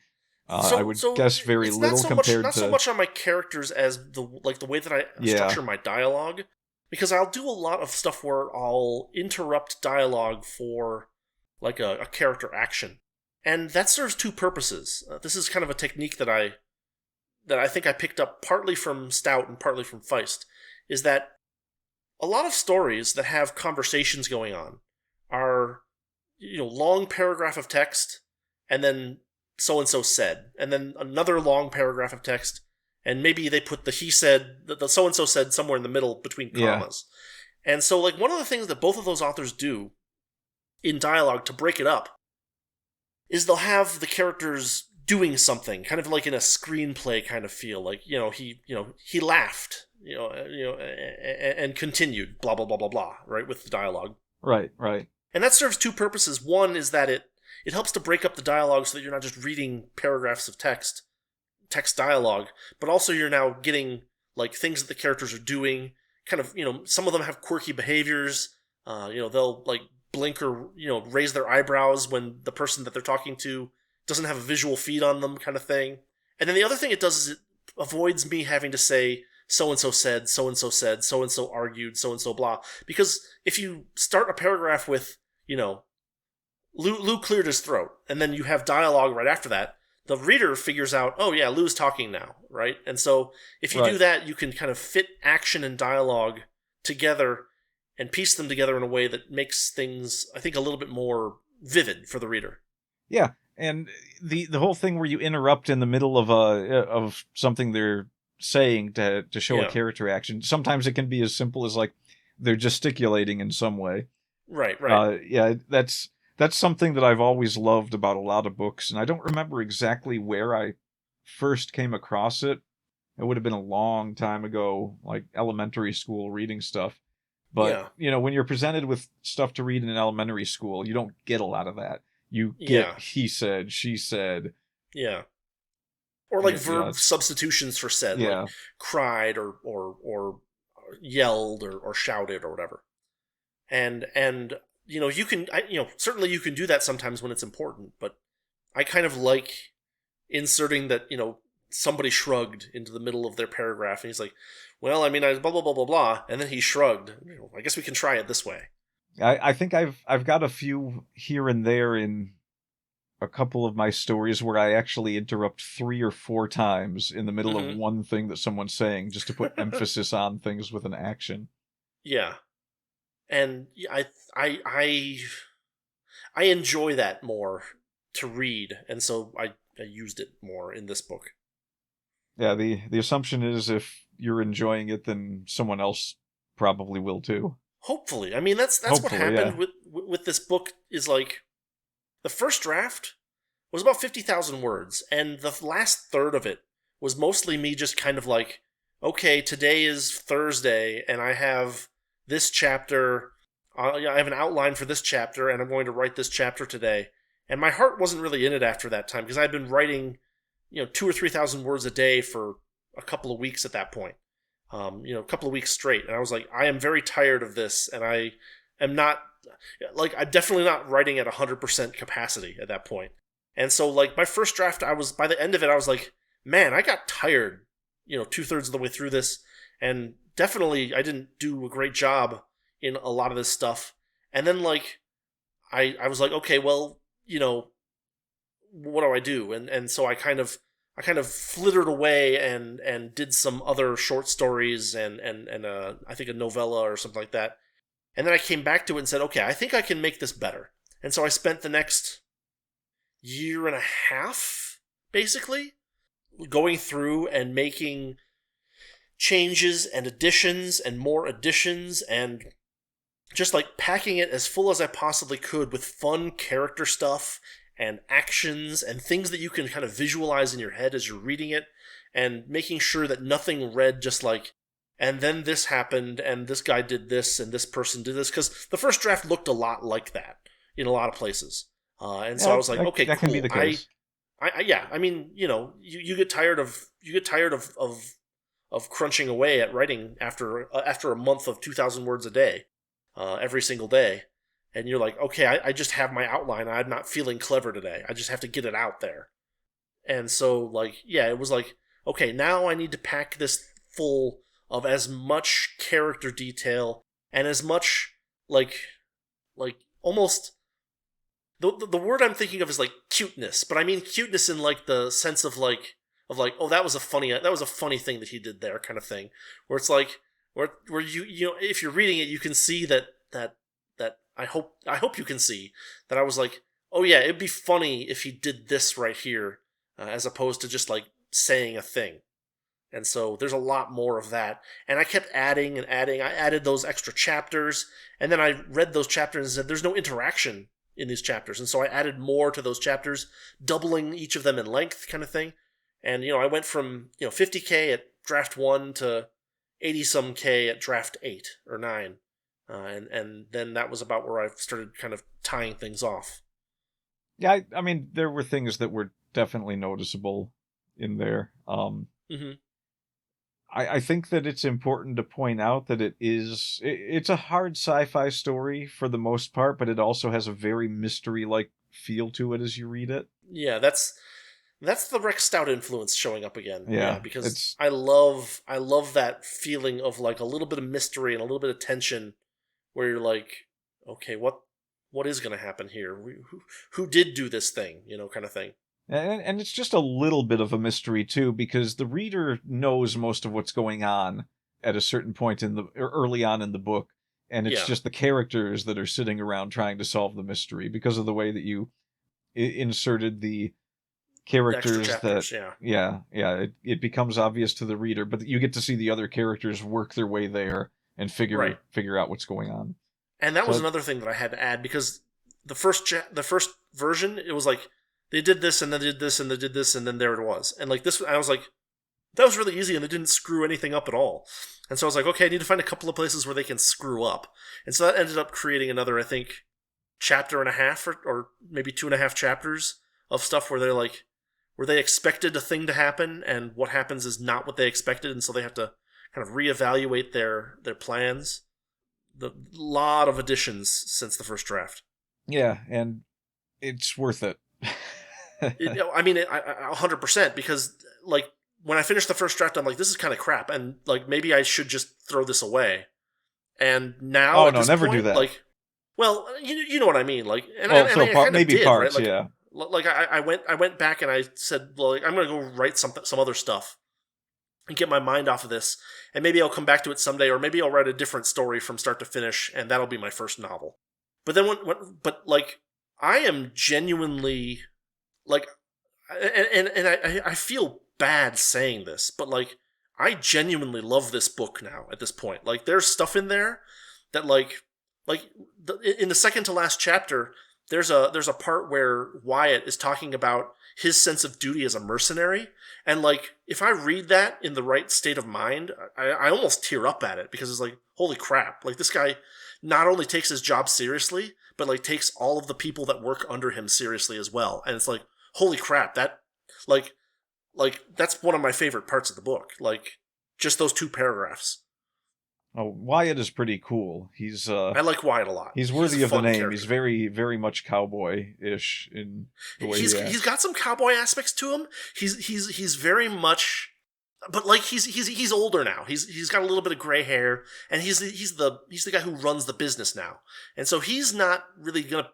I would guess very little compared to... Not so much on my characters as the way that I structure my dialogue. because I'll do a lot of stuff where I'll interrupt dialogue for like a character action. And that serves two purposes. This is kind of a technique that I think I picked up partly from Stout and partly from Feist, is that a lot of stories that have conversations going on are, long paragraph of text, and then so-and-so said, and then another long paragraph of text, and maybe they put the he said, the so-and-so said somewhere in the middle between commas. Yeah. And so, like, one of the things that both of those authors do in dialogue to break it up is they'll have the characters doing something, kind of like in a screenplay kind of feel, like, he laughed, and continued, blah, blah, blah, blah, blah, right, with the dialogue. Right. And that serves two purposes. One is that it helps to break up the dialogue so that you're not just reading paragraphs of text dialogue, but also you're now getting, like, things that the characters are doing, kind of, some of them have quirky behaviors, they'll, like, blink or, raise their eyebrows when the person that they're talking to doesn't have a visual feed on them, kind of thing. And then the other thing it does is it avoids me having to say, so-and-so said, so-and-so said, so-and-so argued, so-and-so blah. Because if you start a paragraph with, Lou cleared his throat, and then you have dialogue right after that, the reader figures out, oh yeah, Lou's talking now, right? And so if you do that, you can kind of fit action and dialogue together and piece them together in a way that makes things, I think, a little bit more vivid for the reader. Yeah, and the whole thing where you interrupt in the middle of something they're saying to show a character action, sometimes it can be as simple as, like, they're gesticulating in some way. Right. That's something that I've always loved about a lot of books, and I don't remember exactly where I first came across it. It would have been a long time ago, like elementary school reading stuff. But, when you're presented with stuff to read in elementary school, you don't get a lot of that. You get he said, she said. Yeah. Or like verb substitutions for said, like cried or yelled or shouted or whatever. And you can, certainly you can do that sometimes when it's important, but I kind of like inserting that, somebody shrugged into the middle of their paragraph, and he's like, well, I mean, I blah, blah, blah, blah, blah, and then he shrugged. I guess we can try it this way. I think I've got a few here and there in a couple of my stories where I actually interrupt 3 or 4 times in the middle of one thing that someone's saying, just to put emphasis on things with an action. Yeah. And I enjoy that more to read, and so I used it more in this book. Yeah, the assumption is if you're enjoying it, then someone else probably will too. Hopefully. I mean, that's what happened with this book, is like, the first draft was about 50,000 words, and the last third of it was mostly me just kind of like, okay, today is Thursday, and I have this chapter, I have an outline for this chapter, and I'm going to write this chapter today. And my heart wasn't really in it after that time, because I'd been writing, 2,000 or 3,000 words a day for a couple of weeks at that point. A couple of weeks straight. And I was like, I am very tired of this, and I am not, like, I'm definitely not writing at 100% capacity at that point. And so, like, my first draft, by the end of it, I was like, man, I got tired, 2/3 of the way through this, and definitely I didn't do a great job in a lot of this stuff. And then, like, I was like, okay, well, what do I do? And so I kind of flittered away and did some other short stories and I think a novella or something like that. And then I came back to it and said, okay, I think I can make this better. And so I spent the next 1.5 years, basically, going through and making changes and additions and more additions, and just like packing it as full as I possibly could with fun character stuff and actions and things that you can kind of visualize in your head as you're reading it, and making sure that nothing read just like, and then this happened, and this guy did this, and this person did this, because the first draft looked a lot like that in a lot of places. So I was like, okay, that cool. Can be the case. I mean, you get tired of crunching away at writing after a month of 2,000 words a day, every single day. And you're like, okay, I just have my outline. I'm not feeling clever today. I just have to get it out there. And so, like, yeah, it was like, okay, now I need to pack this full of as much character detail and as much like almost the word I'm thinking of is like cuteness, but I mean cuteness in like the sense of like oh, that was a funny thing that he did there kind of thing, where it's like where you know, if you're reading it you can see that I hope you can see that I was like, oh yeah, it'd be funny if he did this right here, as opposed to just like saying a thing. And so there's a lot more of that. And I kept adding and adding. I added those extra chapters, and then I read those chapters and said there's no interaction in these chapters. And so I added more to those chapters, doubling each of them in length kind of thing. And, I went from, 50K at draft 1 to 80-some K at draft 8 or 9. And then that was about where I started kind of tying things off. Yeah, I mean, there were things that were definitely noticeable in there. Mm-hmm. I think that it's important to point out that it's a hard sci-fi story for the most part, but it also has a very mystery-like feel to it as you read it. Yeah, that's the Rex Stout influence showing up again. Yeah, because I love that feeling of like a little bit of mystery and a little bit of tension, where you're like, okay, what is going to happen here? Who did do this thing? Kind of thing. And it's just a little bit of a mystery too, because the reader knows most of what's going on at a certain point early on in the book, and it's just the characters that are sitting around trying to solve the mystery because of the way that you inserted the characters chapters, it becomes obvious to the reader, but you get to see the other characters work their way there and figure out what's going on. And that was another thing that I had to add, because the first version, it was like they did this and then did this and they did this and then there it was. And like this, I was like, that was really easy and they didn't screw anything up at all. And so I was like, okay, I need to find a couple of places where they can screw up. And so that ended up creating another, I think, chapter and a half or maybe 2.5 chapters of stuff where they're like, where they expected a thing to happen and what happens is not what they expected, and so they have to kind of reevaluate their plans. The lot of additions since the first draft. Yeah, and it's worth it. I mean, 100%, because like when I finished the first draft, I'm like, this is kind of crap, and like maybe I should just throw this away. And now, oh no, never do that. Like, well, you know what I mean, like, and maybe did, parts, right? Like, yeah. Like I went back and I said, well, I'm going to go write some other stuff and get my mind off of this, and maybe I'll come back to it someday, or maybe I'll write a different story from start to finish, and that'll be my first novel. But then but like, I am genuinely like, and I feel bad saying this, but like, I genuinely love this book now at this point. Like, there's stuff in there that in the second to last chapter, there's a part where Wyatt is talking about his sense of duty as a mercenary, and like, if I read that in the right state of mind, I almost tear up at it, because it's like, holy crap, like, this guy not only takes his job seriously, but like takes all of the people that work under him seriously as well. And it's like, holy crap, that like that's one of my favorite parts of the book, like just those 2 paragraphs. Oh, Wyatt is pretty cool. I like Wyatt a lot. He's worthy of the name. Character. He's very, very much cowboy-ish in the way he's got some cowboy aspects to him. He's very much, but like he's older now. He's got a little bit of gray hair, and he's the guy who runs the business now. And so he's not really gonna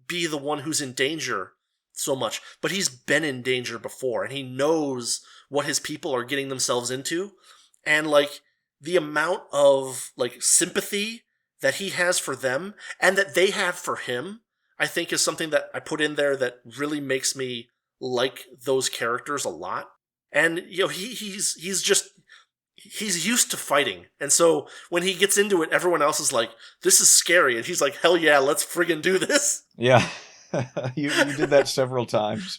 be the one who's in danger so much, but he's been in danger before, and he knows what his people are getting themselves into, and like, the amount of like sympathy that he has for them and that they have for him, I think, is something that I put in there that really makes me like those characters a lot. And he's used to fighting, and so when he gets into it, everyone else is like, this is scary, and he's like, hell yeah, let's friggin' do this. Yeah. you did that several times.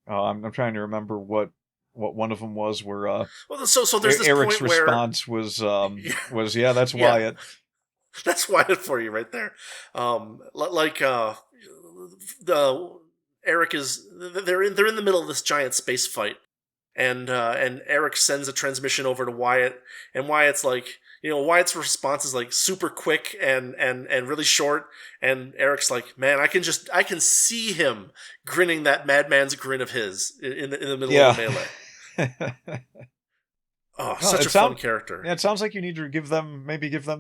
I'm trying to remember what one of them was, where well, so there's this Eric's point where response was that's Wyatt. That's Wyatt for you right there. Eric is they're in the middle of this giant space fight, and Eric sends a transmission over to Wyatt, and Wyatt's like, Wyatt's response is like super quick and really short, and Eric's like, man, I can see him grinning that madman's grin of his in the middle of the melee. Oh, No, such a fun character. Yeah, it sounds like you need to give them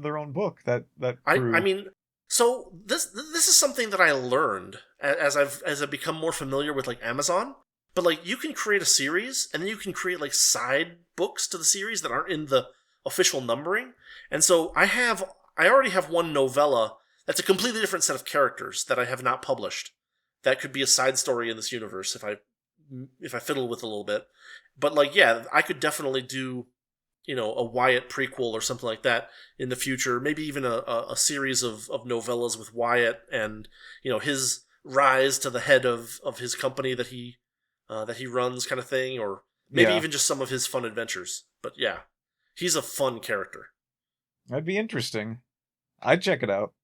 their own book. That crew. I mean, so this is something that I learned as I've become more familiar with like Amazon. But like you can create a series, and then you can create like side books to the series that aren't in the official numbering. And so I already have one novella that's a completely different set of characters that I have not published. That could be a side story in this universe if I fiddle with it a little bit. But like, yeah, I could definitely do, a Wyatt prequel or something like that in the future. Maybe even a series of novellas with Wyatt and, his rise to the head of his company that he runs, kind of thing, or maybe even just some of his fun adventures. But yeah, he's a fun character. That'd be interesting. I'd check it out.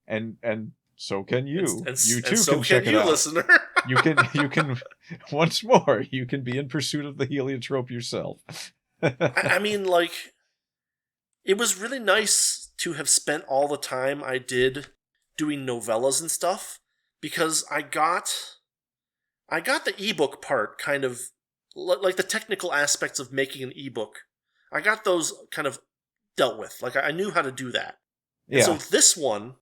And so can you. You too so can check it out. Listener. You can once more, you can be in pursuit of the heliotrope yourself. I mean, like, it was really nice to have spent all the time I did doing novellas and stuff, because I got the ebook part kind of, like the technical aspects of making an ebook. I got those kind of dealt with. Like, I knew how to do that. Yeah. And so this one,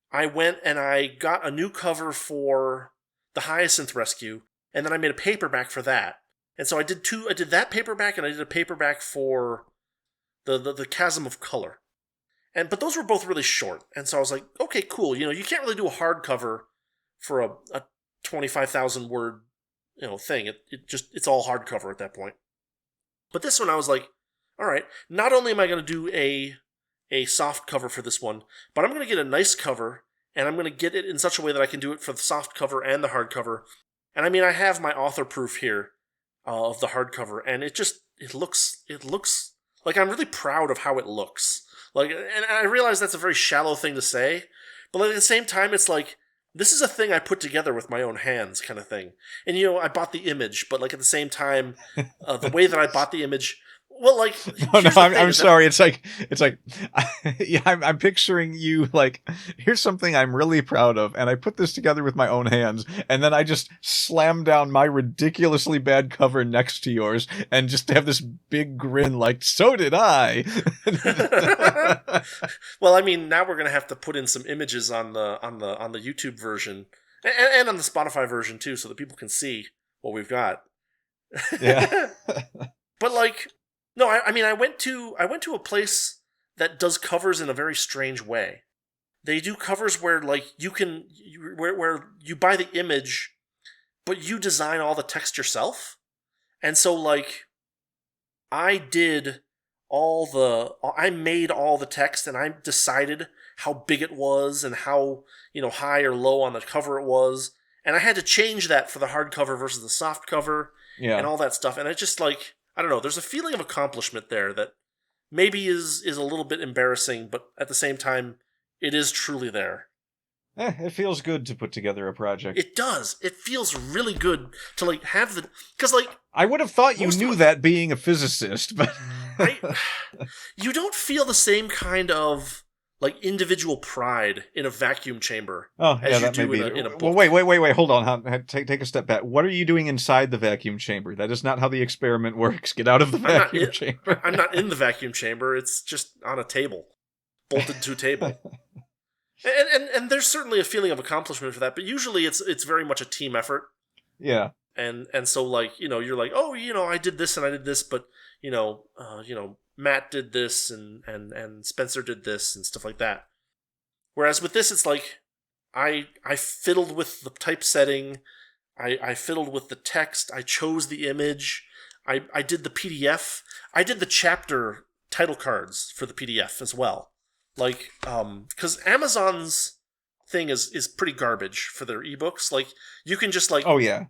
I went and I got a new cover for the Hyacinth Rescue, and then I made a paperback for that. And so I did that paperback, and I did a paperback for the Chasm of Color. But those were both really short. And so I was like, okay, cool. You can't really do a hardcover for a 25,000 word, thing. It's all hardcover at that point. But this one I was like, all right, not only am I going to do a soft cover for this one, but I'm going to get a nice cover, and I'm going to get it in such a way that I can do it for the soft cover and the hardcover. And I mean, I have my author proof here of the hardcover, and it looks like I'm really proud of how it looks. Like, and I realize that's a very shallow thing to say, but at the same time, it's like, this is a thing I put together with my own hands, kind of thing. And I bought the image, but like at the same time, the way that I bought the image. Well, like, I'm sorry. It's like, yeah, I'm picturing you like, here's something I'm really proud of, and I put this together with my own hands, and then I just slam down my ridiculously bad cover next to yours, and just have this big grin, like, so did I. Well, I mean, now we're gonna have to put in some images on the YouTube version, and on the Spotify version too, so that people can see what we've got. Yeah. But like. No, I mean, I went to a place that does covers in a very strange way. They do covers where like where you buy the image, but you design all the text yourself. And so like, I made all the text, and I decided how big it was and how, high or low on the cover it was. And I had to change that for the hardcover versus the soft cover, and all that stuff. And it just like, I don't know, there's a feeling of accomplishment there that maybe is a little bit embarrassing, but at the same time, it is truly there. It feels good to put together a project. It does. It feels really good to like have the, because like, I would have thought you knew that being a physicist, but you don't feel the same kind of like individual pride in a vacuum chamber as you do in a book. Well, wait, hold on. Take a step back. What are you doing inside the vacuum chamber? That is not how the experiment works. Get out of the vacuum chamber. I'm not in the vacuum chamber. It's just on a table, bolted to a table. And there's certainly a feeling of accomplishment for that, but usually it's very much a team effort. Yeah. And so like, you're like, oh, I did this and I did this, but Matt did this and Spencer did this and stuff like that. Whereas with this, it's like I fiddled with the typesetting, I fiddled with the text, I chose the image, I did the PDF, I did the chapter title cards for the PDF as well. Like, because Amazon's thing is pretty garbage for their ebooks. Like, you can just like, oh yeah,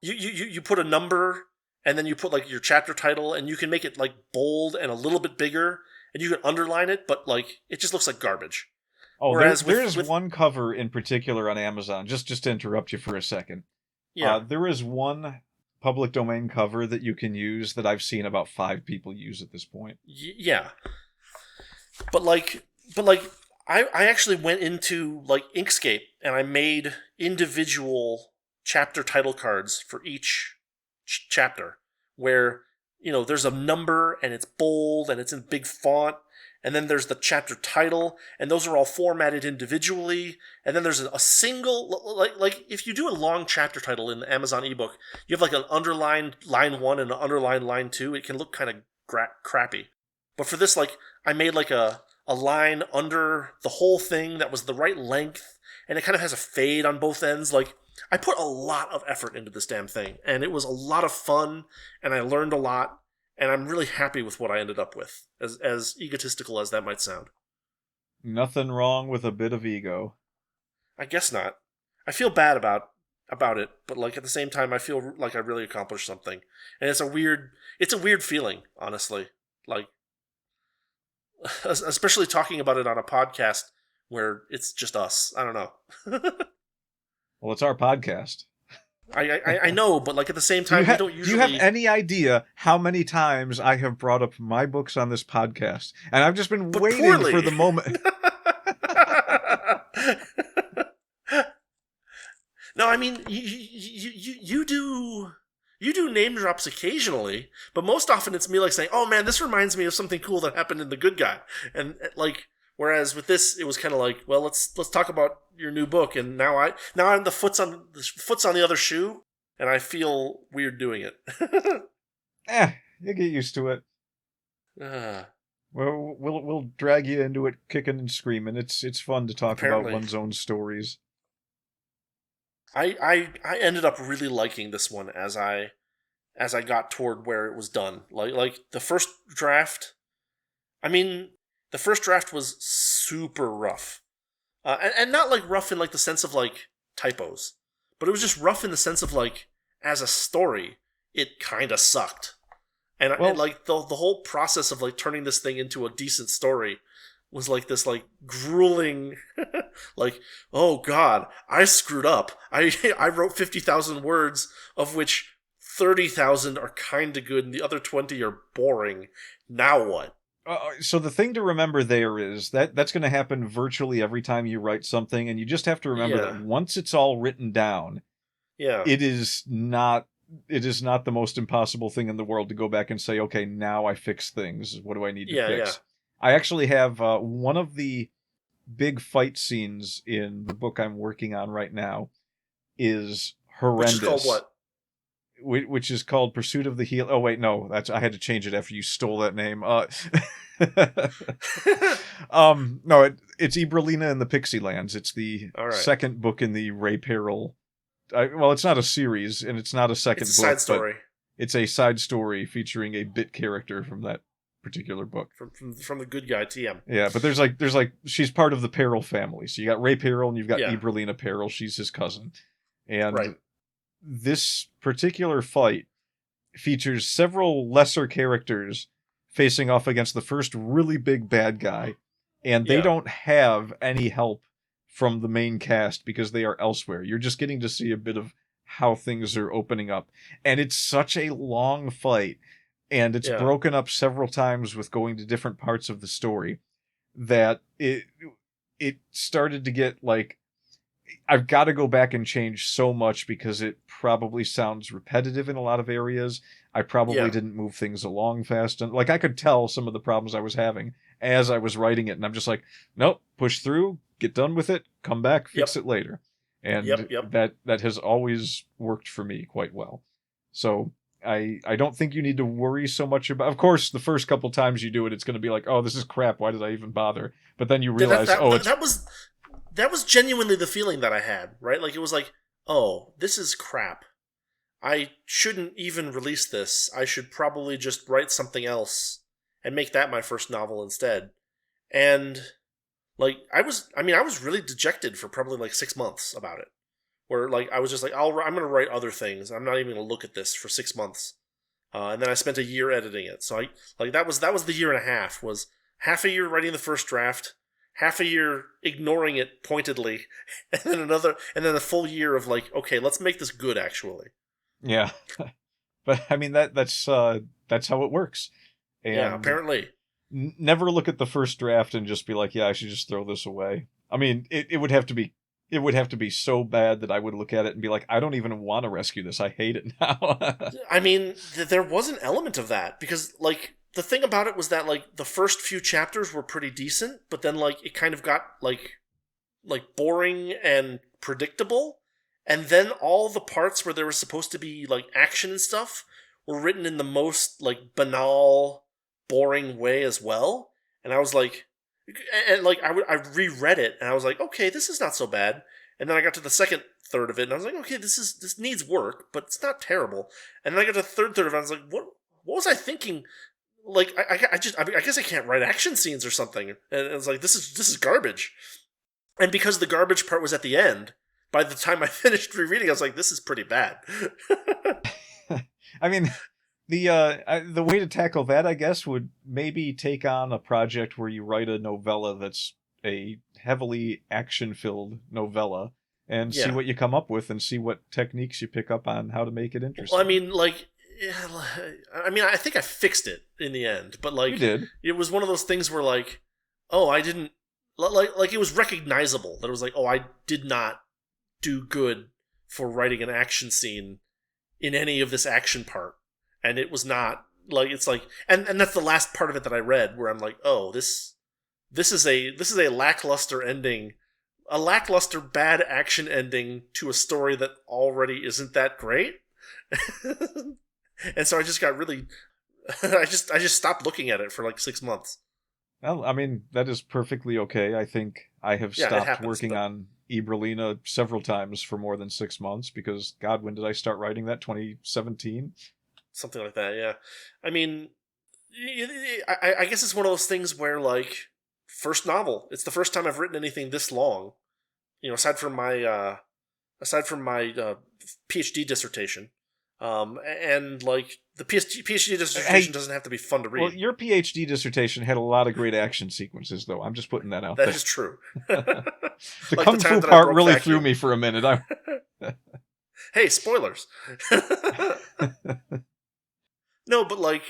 you put a number. And then you put like your chapter title, and you can make it like bold and a little bit bigger, and you can underline it, but like it just looks like garbage. Oh, whereas there's one cover in particular on Amazon. Just to interrupt you for a second. Yeah, there is one public domain cover that you can use that I've seen about 5 people use at this point. Yeah, but I actually went into like Inkscape, and I made individual chapter title cards for each chapter, where there's a number and it's bold and it's in big font. And then there's the chapter title, and those are all formatted individually. And then there's a single, like if you do a long chapter title in the Amazon ebook, you have like an underlined line 1 and an underlined line 2. It can look kind of crappy. But for this, like, I made like a line under the whole thing that was the right length, and it kind of has a fade on both ends. Like, I put a lot of effort into this damn thing, and it was a lot of fun, and I learned a lot. And I'm really happy with what I ended up with, as egotistical as that might sound. Nothing wrong with a bit of ego. I guess not. I feel bad about it, but like at the same time, I feel like I really accomplished something. And it's a weird feeling, honestly. Like, especially talking about it on a podcast where it's just us. I don't know. Well, it's our podcast. I know, but like at the same time, we don't usually... Do you have any idea how many times I have brought up my books on this podcast? And I've just been waiting for the moment. No, I mean, you do name drops occasionally, but most often it's me like saying, "Oh man, this reminds me of something cool that happened in The Good Guy," and like. Whereas with this, it was kind of like, well, let's talk about your new book, and now I'm the foot's on the other shoe, and I feel weird doing it. You get used to it. Well, we'll drag you into it, kicking and screaming. It's fun to talk about one's own stories. I ended up really liking this one as I got toward where it was done. Like the first draft. I mean. The first draft was super rough. And not like rough in like the sense of like typos, but it was just rough in the sense of like, as a story, it kind of sucked. And like the whole process of like turning this thing into a decent story was like this like grueling, like, oh God, I screwed up. I wrote 50,000 words, of which 30,000 are kind of good and the other 20 are boring. Now what? So the thing to remember there is that's going to happen virtually every time you write something, and you just have to remember that once it's all written down, it is not the most impossible thing in the world to go back and say, okay, now I fix things. What do I need to fix? Yeah. I actually have one of the big fight scenes in the book I'm working on right now is horrendous. Which is called what? Which is called Pursuit of the Heel. Oh wait, no, I had to change it after you stole that name. No, it's Ibralina and the Pixie Lands. It's the second book in the Ray Peril. Well, it's not a series, and it's not a second book. It's a side story. It's a side story featuring a bit character from that particular book. From the Good Guy TM. Yeah, but there's like she's part of the Peril family. So you got Ray Peril and you've got Ibralina Peril. She's his cousin, and this particular fight features several lesser characters facing off against the first really big bad guy, and they don't have any help from the main cast because they are elsewhere. You're just getting to see a bit of how things are opening up, and it's such a long fight, and it's broken up several times with going to different parts of the story, that it started to get like, I've got to go back and change so much because it probably sounds repetitive in a lot of areas. I probably didn't move things along fast. And like, I could tell some of the problems I was having as I was writing it. And I'm just like, nope, push through, get done with it, come back, fix it later. And that has always worked for me quite well. So I don't think you need to worry so much about, of course, the first couple times you do it, it's going to be like, oh, this is crap. Why did I even bother? But then you realize, that was genuinely the feeling that I had, right? Like, it was like, oh, this is crap. I shouldn't even release this. I should probably just write something else and make that my first novel instead. And, like, I was really dejected for probably, like, 6 months about it. Where, like, I was just like, I'm going to write other things. I'm not even going to look at this for 6 months. And then I spent a year editing it. So, that was the year and a half. Was half a year writing the first draft, half a year ignoring it pointedly, and then a full year of like, okay, let's make this good actually. Yeah. But I mean that's how it works. And apparently. Never look at the first draft and just be like, yeah, I should just throw this away. I mean, it would have to be it would have to be so bad that I would look at it and be like, I don't even want to rescue this. I hate it now. I mean, there was an element of that because, like, the thing about it was that, like, the first few chapters were pretty decent, but then, like, it kind of got, like boring and predictable, and then all the parts where there was supposed to be, like, action and stuff were written in the most, like, banal, boring way as well, and I was like, and, like, I reread it, and I was like, okay, this is not so bad, and then I got to the second third of it, and I was like, okay, this needs work, but it's not terrible, and then I got to the third of it, and I was like, what was I thinking? Like, I guess I can't write action scenes or something, and it was like, this is garbage. And because the garbage part was at the end, by the time I finished rereading, I was like, this is pretty bad. I mean, the way to tackle that, I guess, would maybe take on a project where you write a novella that's a heavily action-filled novella and see what you come up with and see what techniques you pick up on how to make it interesting. Well, I mean, like, I think I fixed it in the end, but, like, you did. It was one of those things where, like, oh, I didn't, like it was recognizable that it was like, oh, I did not do good for writing an action scene in any of this action part, and it was not, like, it's like, and that's the last part of it that I read where I'm like, oh, this is a lackluster ending, a lackluster bad action ending to a story that already isn't that great. And so I just got really I just stopped looking at it for like 6 months. Well, I mean, that is perfectly okay. I think I have stopped working on Ibralina several times for more than 6 months because, God, when did I start writing that? 2017? Something like that, yeah. I mean, I guess it's one of those things where, like, first novel. It's the first time I've written anything this long. You know, aside from my PhD dissertation. And, like, the PhD dissertation doesn't have to be fun to read. Well, your PhD dissertation had a lot of great action sequences, though. I'm just putting that out there. That is true. The like Kung Fu part really threw me for a minute. Hey, spoilers. No, but, like,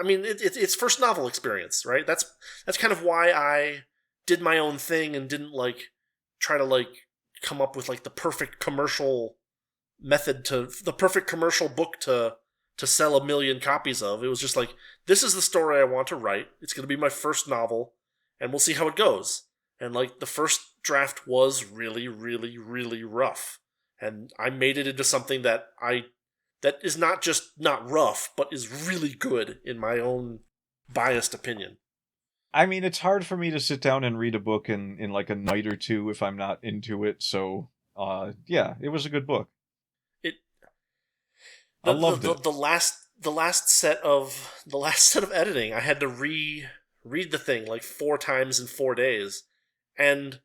I mean, it's first novel experience, right? That's kind of why I did my own thing and didn't, like, try to, like, come up with, like, the perfect commercial method the perfect commercial book to sell 1 million copies of. It was just like, this is the story I want to write. It's going to be my first novel, and we'll see how it goes. And, like, the first draft was really, really, really rough. And I made it into something that is not just not rough, but is really good in my own biased opinion. I mean, it's hard for me to sit down and read a book in like a night or two if I'm not into it. So, yeah, it was a good book. I loved it. The last set of editing, I had to read the thing like 4 times in 4 days, and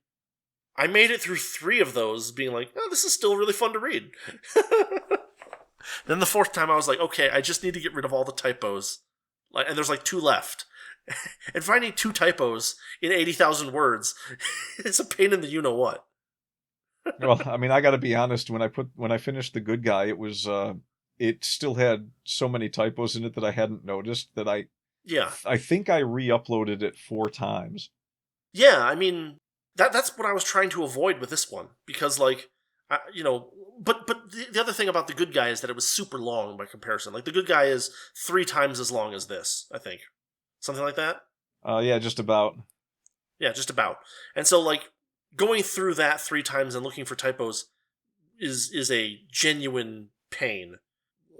I made it through 3 of those, being like, "Oh, this is still really fun to read." Then the 4th time, I was like, "Okay, I just need to get rid of all the typos," and there's like 2 left. And finding 2 typos in 80,000 words is a pain in the you know what. Well, I mean, I got to be honest. When I finished The Good Guy, it was. It still had so many typos in it that I hadn't noticed that I think I re-uploaded it 4 times. Yeah, I mean, that's what I was trying to avoid with this one, because, like, you know, but the other thing about The Good Guy is that it was super long by comparison. Like, The Good Guy is 3 times as long as this, I think. Something like that? Yeah, just about. Yeah, just about. And so, like, going through that 3 times and looking for typos is a genuine pain.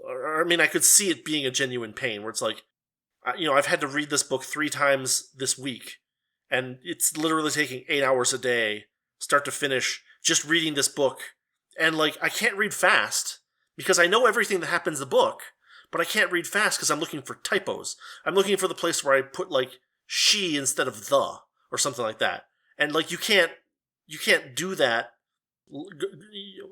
I mean, I could see it being a genuine pain, where it's like, you know, I've had to read this book 3 times this week, and it's literally taking 8 hours a day, start to finish, just reading this book. And, like, I can't read fast, because I know everything that happens in the book, but I can't read fast because I'm looking for typos. I'm looking for the place where I put, like, she instead of the, or something like that. And, like, you can't do that.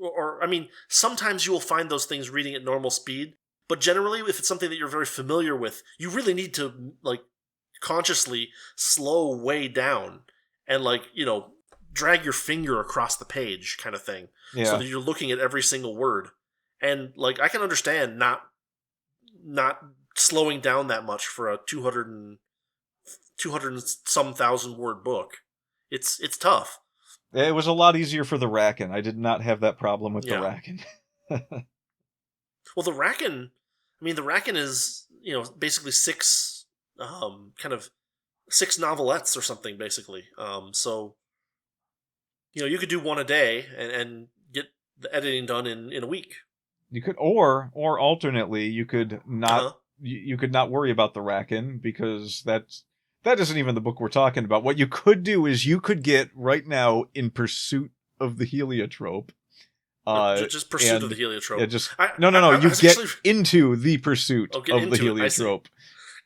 Or, I mean, sometimes you will find those things reading at normal speed, but generally, if it's something that you're very familiar with, you really need to, like, consciously slow way down and, like, you know, drag your finger across the page kind of thing, so that you're looking at every single word. And, like, I can understand not slowing down that much for a 200 and some thousand word book. It's tough. It was a lot easier for the Racken. I did not have that problem with the Yeah. Racken. Well, the Racken, the Racken is, basically six, six novelettes or something, basically. So, you could do one a day and get the editing done in a week. You could, or alternately, you could not you could not worry about the Racken, because that isn't even the book we're talking about. What you could do is you could get right now In Pursuit of the Heliotrope. Just Pursuit of the Heliotrope. Yeah, no. You get into the pursuit of the Heliotrope.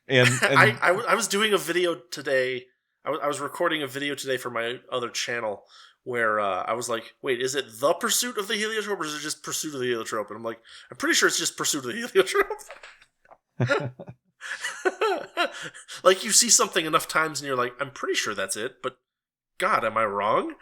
And I was doing a video today. I was recording a video today for my other channel where I was like, wait, is it the Pursuit of the Heliotrope or is it just Pursuit of the Heliotrope? And I'm like, I'm pretty sure it's just Pursuit of the Heliotrope. Like, you see something enough times and you're like, I'm pretty sure that's it, but God, am I wrong?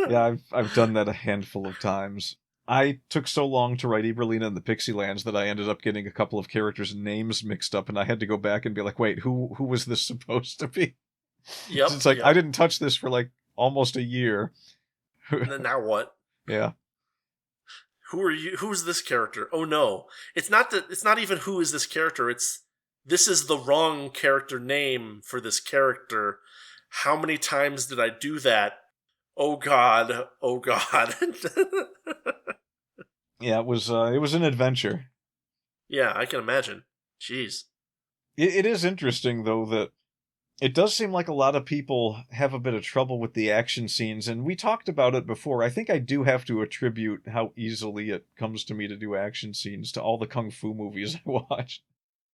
Yeah, I've done that a handful of times. I took so long to write Iberlina and the Pixielands that I ended up getting a couple of characters' names mixed up, and I had to go back and be like, wait, who was this supposed to be? Yep. It's like, I didn't touch this for like almost a year. And then now what? Yeah. Who are you? Who's this character? Oh no. It's not even who is this character, it's this is the wrong character name for this character. How many times did I do that? Oh God. Oh God. Yeah, it was an adventure. Yeah, I can imagine. Jeez. It is interesting, though, that it does seem like a lot of people have a bit of trouble with the action scenes, and we talked about it before. I think I do have to attribute how easily it comes to me to do action scenes to all the kung fu movies I watched.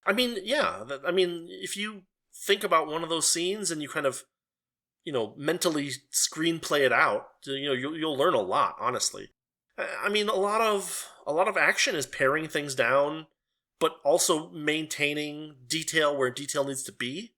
Yeah. If you think about one of those scenes and you kind of, mentally screenplay it out, you'll learn a lot, honestly. A lot of action is paring things down, but also maintaining detail where detail needs to be.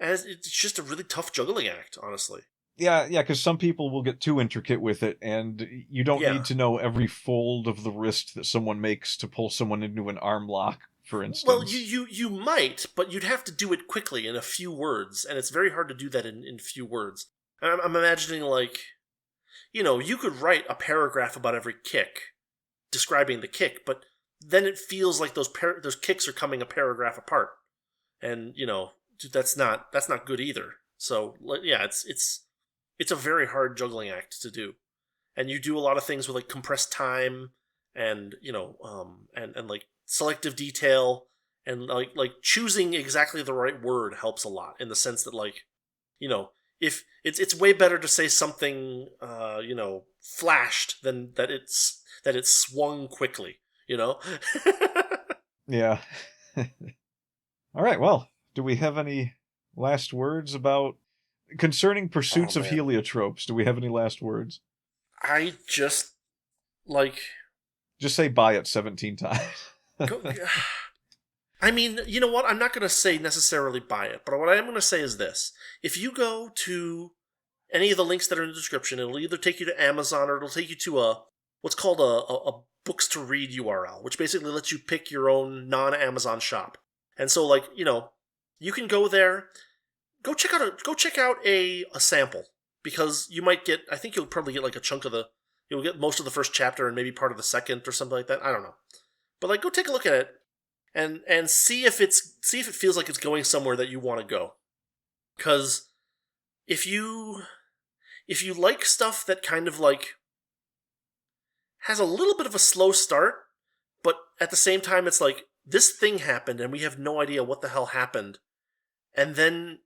And it's just a really tough juggling act, honestly. Yeah, because some people will get too intricate with it, and you don't need to know every fold of the wrist that someone makes to pull someone into an arm lock, for instance. Well, you might, but you'd have to do it quickly in a few words, and it's very hard to do that in few words. I'm imagining, like, you could write a paragraph about every kick, describing the kick, but then it feels like those kicks are coming a paragraph apart, and that's not good either. So yeah, it's a very hard juggling act to do, and you do a lot of things with like compressed time, and and like selective detail, and like choosing exactly the right word helps a lot, in the sense that, like, if it's way better to say something flashed than that it's swung quickly, Yeah. All right, well, do we have any last words concerning pursuits of heliotropes? Do we have any last words? I just say buy it 17 times. You know what? I'm not going to say necessarily buy it, but what I am going to say is this. If you go to any of the links that are in the description, it'll either take you to Amazon or it'll take you to what's called a books to read URL, which basically lets you pick your own non-Amazon shop. And so, like, you can go there, go check out a sample, because you might get, I think you'll probably get like a chunk of you'll get most of the first chapter and maybe part of the second or something like that. I don't know. But like, go take a look at it and see if it feels like it's going somewhere that you want to go. Because if you like stuff that kind of like has a little bit of a slow start, but at the same time it's like, this thing happened and we have no idea what the hell happened, and then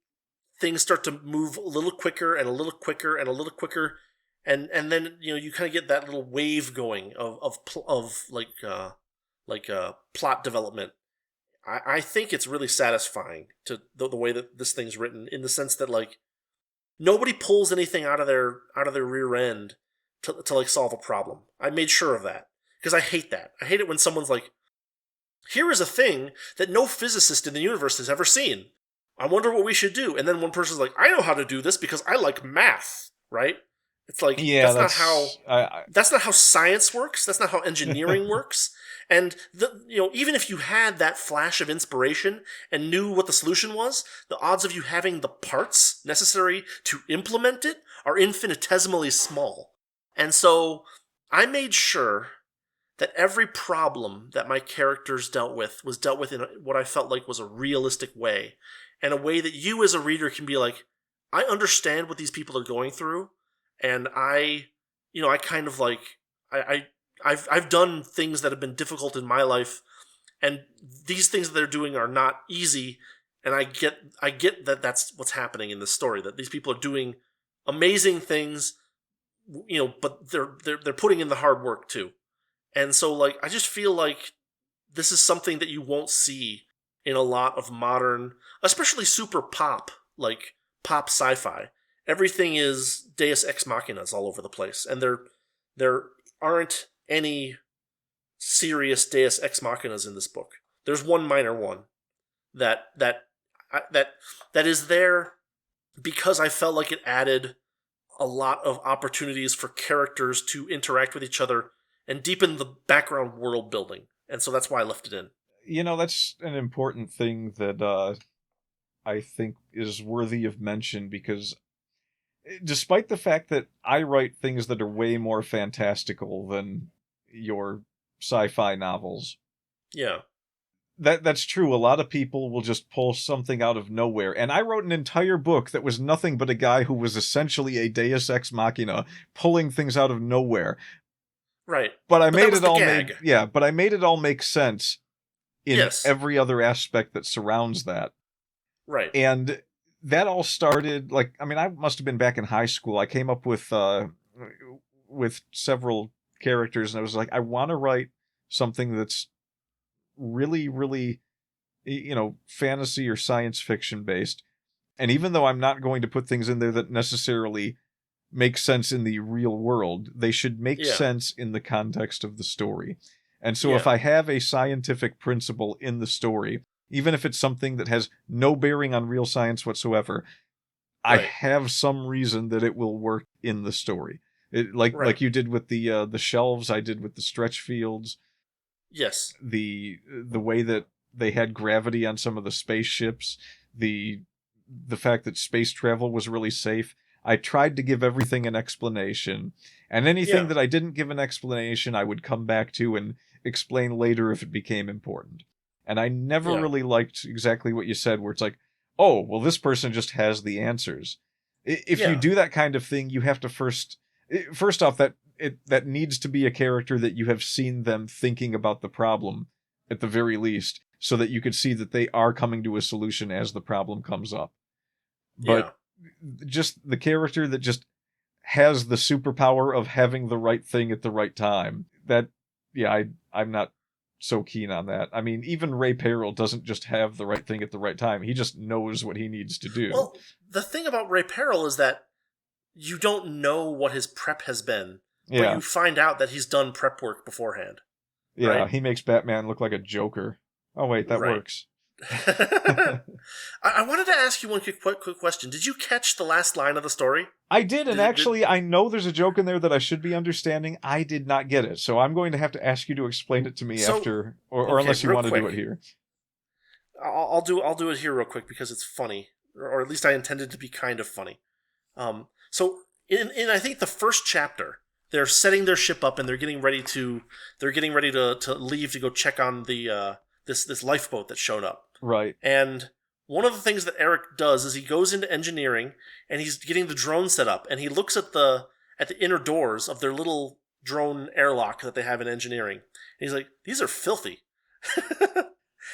things start to move a little quicker and a little quicker and a little quicker, and then you kind of get that little wave going of plot development. I think it's really satisfying to the way that this thing's written, in the sense that, like, nobody pulls anything out of their rear end to like solve a problem. I made sure of that, because I hate that. I hate it when someone's like, here is a thing that no physicist in the universe has ever seen. I wonder what we should do. And then one person's like, I know how to do this because I like math, right? It's like, yeah, that's not how science works. That's not how engineering works. And even if you had that flash of inspiration and knew what the solution was, the odds of you having the parts necessary to implement it are infinitesimally small. And so I made sure that every problem that my characters dealt with was dealt with in what I felt like was a realistic way, and a way that you as a reader can be like, I understand what these people are going through, and I kind of like, I've done things that have been difficult in my life, and these things that they're doing are not easy, and I get that that's what's happening in this story, that these people are doing amazing things, but they're putting in the hard work too. And so, like, I just feel like this is something that you won't see in a lot of modern, especially super pop, like pop sci-fi. Everything is Deus Ex Machinas all over the place, and there aren't any serious Deus Ex Machinas in this book. There's one minor one that is there because I felt like it added a lot of opportunities for characters to interact with each other and deepen the background world building. And so that's why I left it in. That's an important thing that I think is worthy of mention, because despite the fact that I write things that are way more fantastical than your sci-fi novels. Yeah. That's true. A lot of people will just pull something out of nowhere. And I wrote an entire book that was nothing but a guy who was essentially a Deus Ex Machina pulling things out of nowhere. Right. But I made it all make sense in every other aspect that surrounds that. Right. And that all started, I must have been back in high school. I came up with several characters, and I was like, I want to write something that's really, really, fantasy or science fiction based. And even though I'm not going to put things in there that necessarily make sense in the real world, they should make sense in the context of the story. And so if I have a scientific principle in the story, even if it's something that has no bearing on real science whatsoever, I have some reason that it will work in the story. Like you did with the shelves, I did with the stretch fields. Yes. The way that they had gravity on some of the spaceships, the fact that space travel was really safe. I tried to give everything an explanation, and anything that I didn't give an explanation, I would come back to and explain later if it became important. And I never really liked exactly what you said, where it's like, oh, well, this person just has the answers. If you do that kind of thing, you have to first off, that needs to be a character that you have seen them thinking about the problem, at the very least, so that you could see that they are coming to a solution as the problem comes up. But just the character that just has the superpower of having the right thing at the right time, I'm not so keen on that. I mean, even Ray Peril doesn't just have the right thing at the right time. He just knows what he needs to do. Well, the thing about Ray Peril is that you don't know what his prep has been, but you find out that he's done prep work beforehand. Yeah, right? He makes Batman look like a Joker. Oh, wait, that works. I wanted to ask you one quick question. Did you catch the last line of the story? I did, and I know there's a joke in there that I should be understanding. I did not get it, so I'm going to have to ask you to explain it to me after, or unless you want to do it here. I'll do it here real quick because it's funny, or at least I intended to be kind of funny. So in I think the first chapter, they're setting their ship up and they're getting ready to leave to go check on the this lifeboat that's shown up. Right. And one of the things that Eric does is he goes into engineering and he's getting the drone set up, and he looks at the inner doors of their little drone airlock that they have in engineering. And he's like, these are filthy.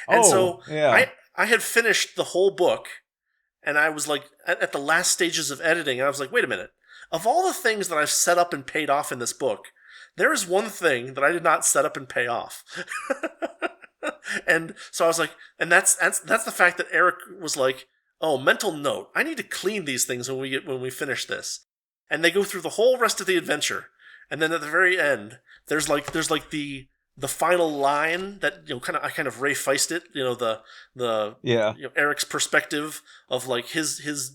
I had finished the whole book, and I was like at the last stages of editing, and I was like, wait a minute. Of all the things that I've set up and paid off in this book, there is one thing that I did not set up and pay off. And so I was like, and that's the fact that Eric was like, oh, mental note, I need to clean these things when we finish this. And they go through the whole rest of the adventure, and then at the very end, there's like the final line that I kind of Ray Feist it, Eric's perspective of like his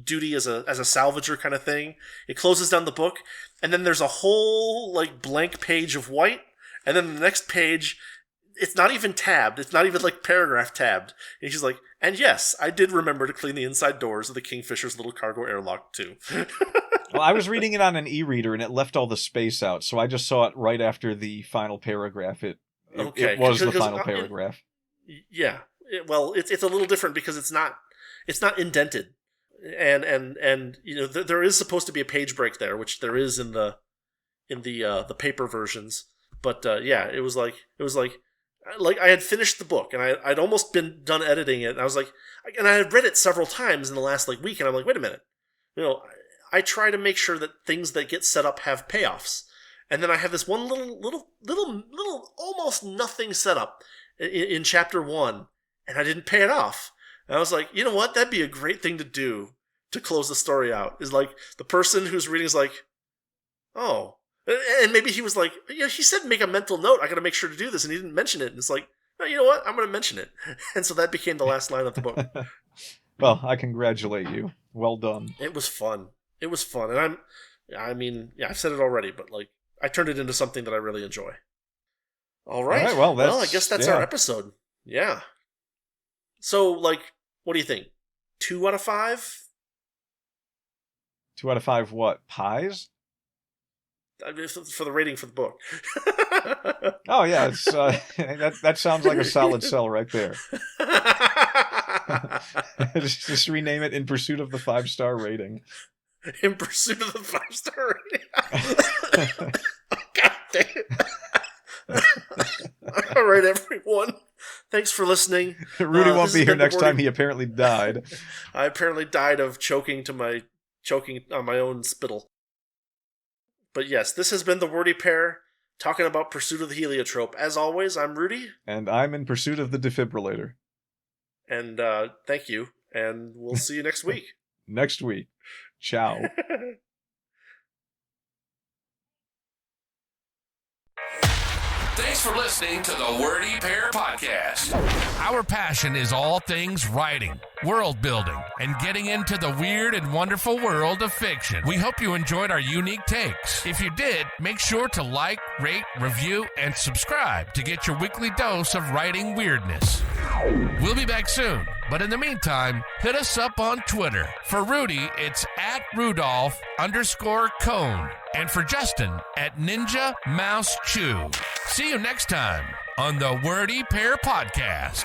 duty as a salvager kind of thing. It closes down the book, and then there's a whole like blank page of white, and then the next page it's not even tabbed. It's not even like paragraph tabbed. And she's like, and yes, I did remember to clean the inside doors of the Kingfisher's little cargo airlock too. Well, I was reading it on an e-reader and it left all the space out, so I just saw it right after the final paragraph. It was the final paragraph. Yeah. It's a little different because it's not indented. And you know, there is supposed to be a page break there, which there is in the paper versions. But it was like I had finished the book and I'd almost been done editing it. And I was like, and I had read it several times in the last like week, and I'm like, wait a minute, you know, I try to make sure that things that get set up have payoffs, and then I have this one little almost nothing setup in chapter 1, and I didn't pay it off. And I was like, you know what, that'd be a great thing to do to close the story out. Is like the person who's reading is like, oh. And maybe he was like, yeah, he said make a mental note. I got to make sure to do this, and he didn't mention it. And it's like, no, you know what? I'm going to mention it. And so that became the last line of the book. Well, I congratulate you. Well done. It was fun. And I've said it already, but like I turned it into something that I really enjoy. All right. Well, I guess that's our episode. Yeah. So, like, what do you think? 2 out of 5? 2 out of 5 what? Pies? For the rating for the book. Oh yeah, it's that sounds like a solid sell right there. just rename it In Pursuit of the 5-star rating. In Pursuit of the 5-star rating. God damn it. All right, everyone. Thanks for listening. Rudy won't be here next time. He apparently died. I apparently died of choking on my own spittle. But yes, this has been the Wordy Pair, talking about Pursuit of the Heliotrope. As always, I'm Rudy. And I'm in pursuit of the defibrillator. And thank you, and we'll see you next week. Next week. Ciao. Thanks for listening to the Wordy Pair Podcast. Our passion is all things writing, world building, and getting into the weird and wonderful world of fiction. We hope you enjoyed our unique takes. If you did, make sure to like, rate, review, and subscribe to get your weekly dose of writing weirdness. We'll be back soon, but in the meantime, hit us up on Twitter. For Rudy, it's @Rudolph_Cone. And for Justin, @Ninja Mouse Chew. See you next time on the Wordy Pair Podcast.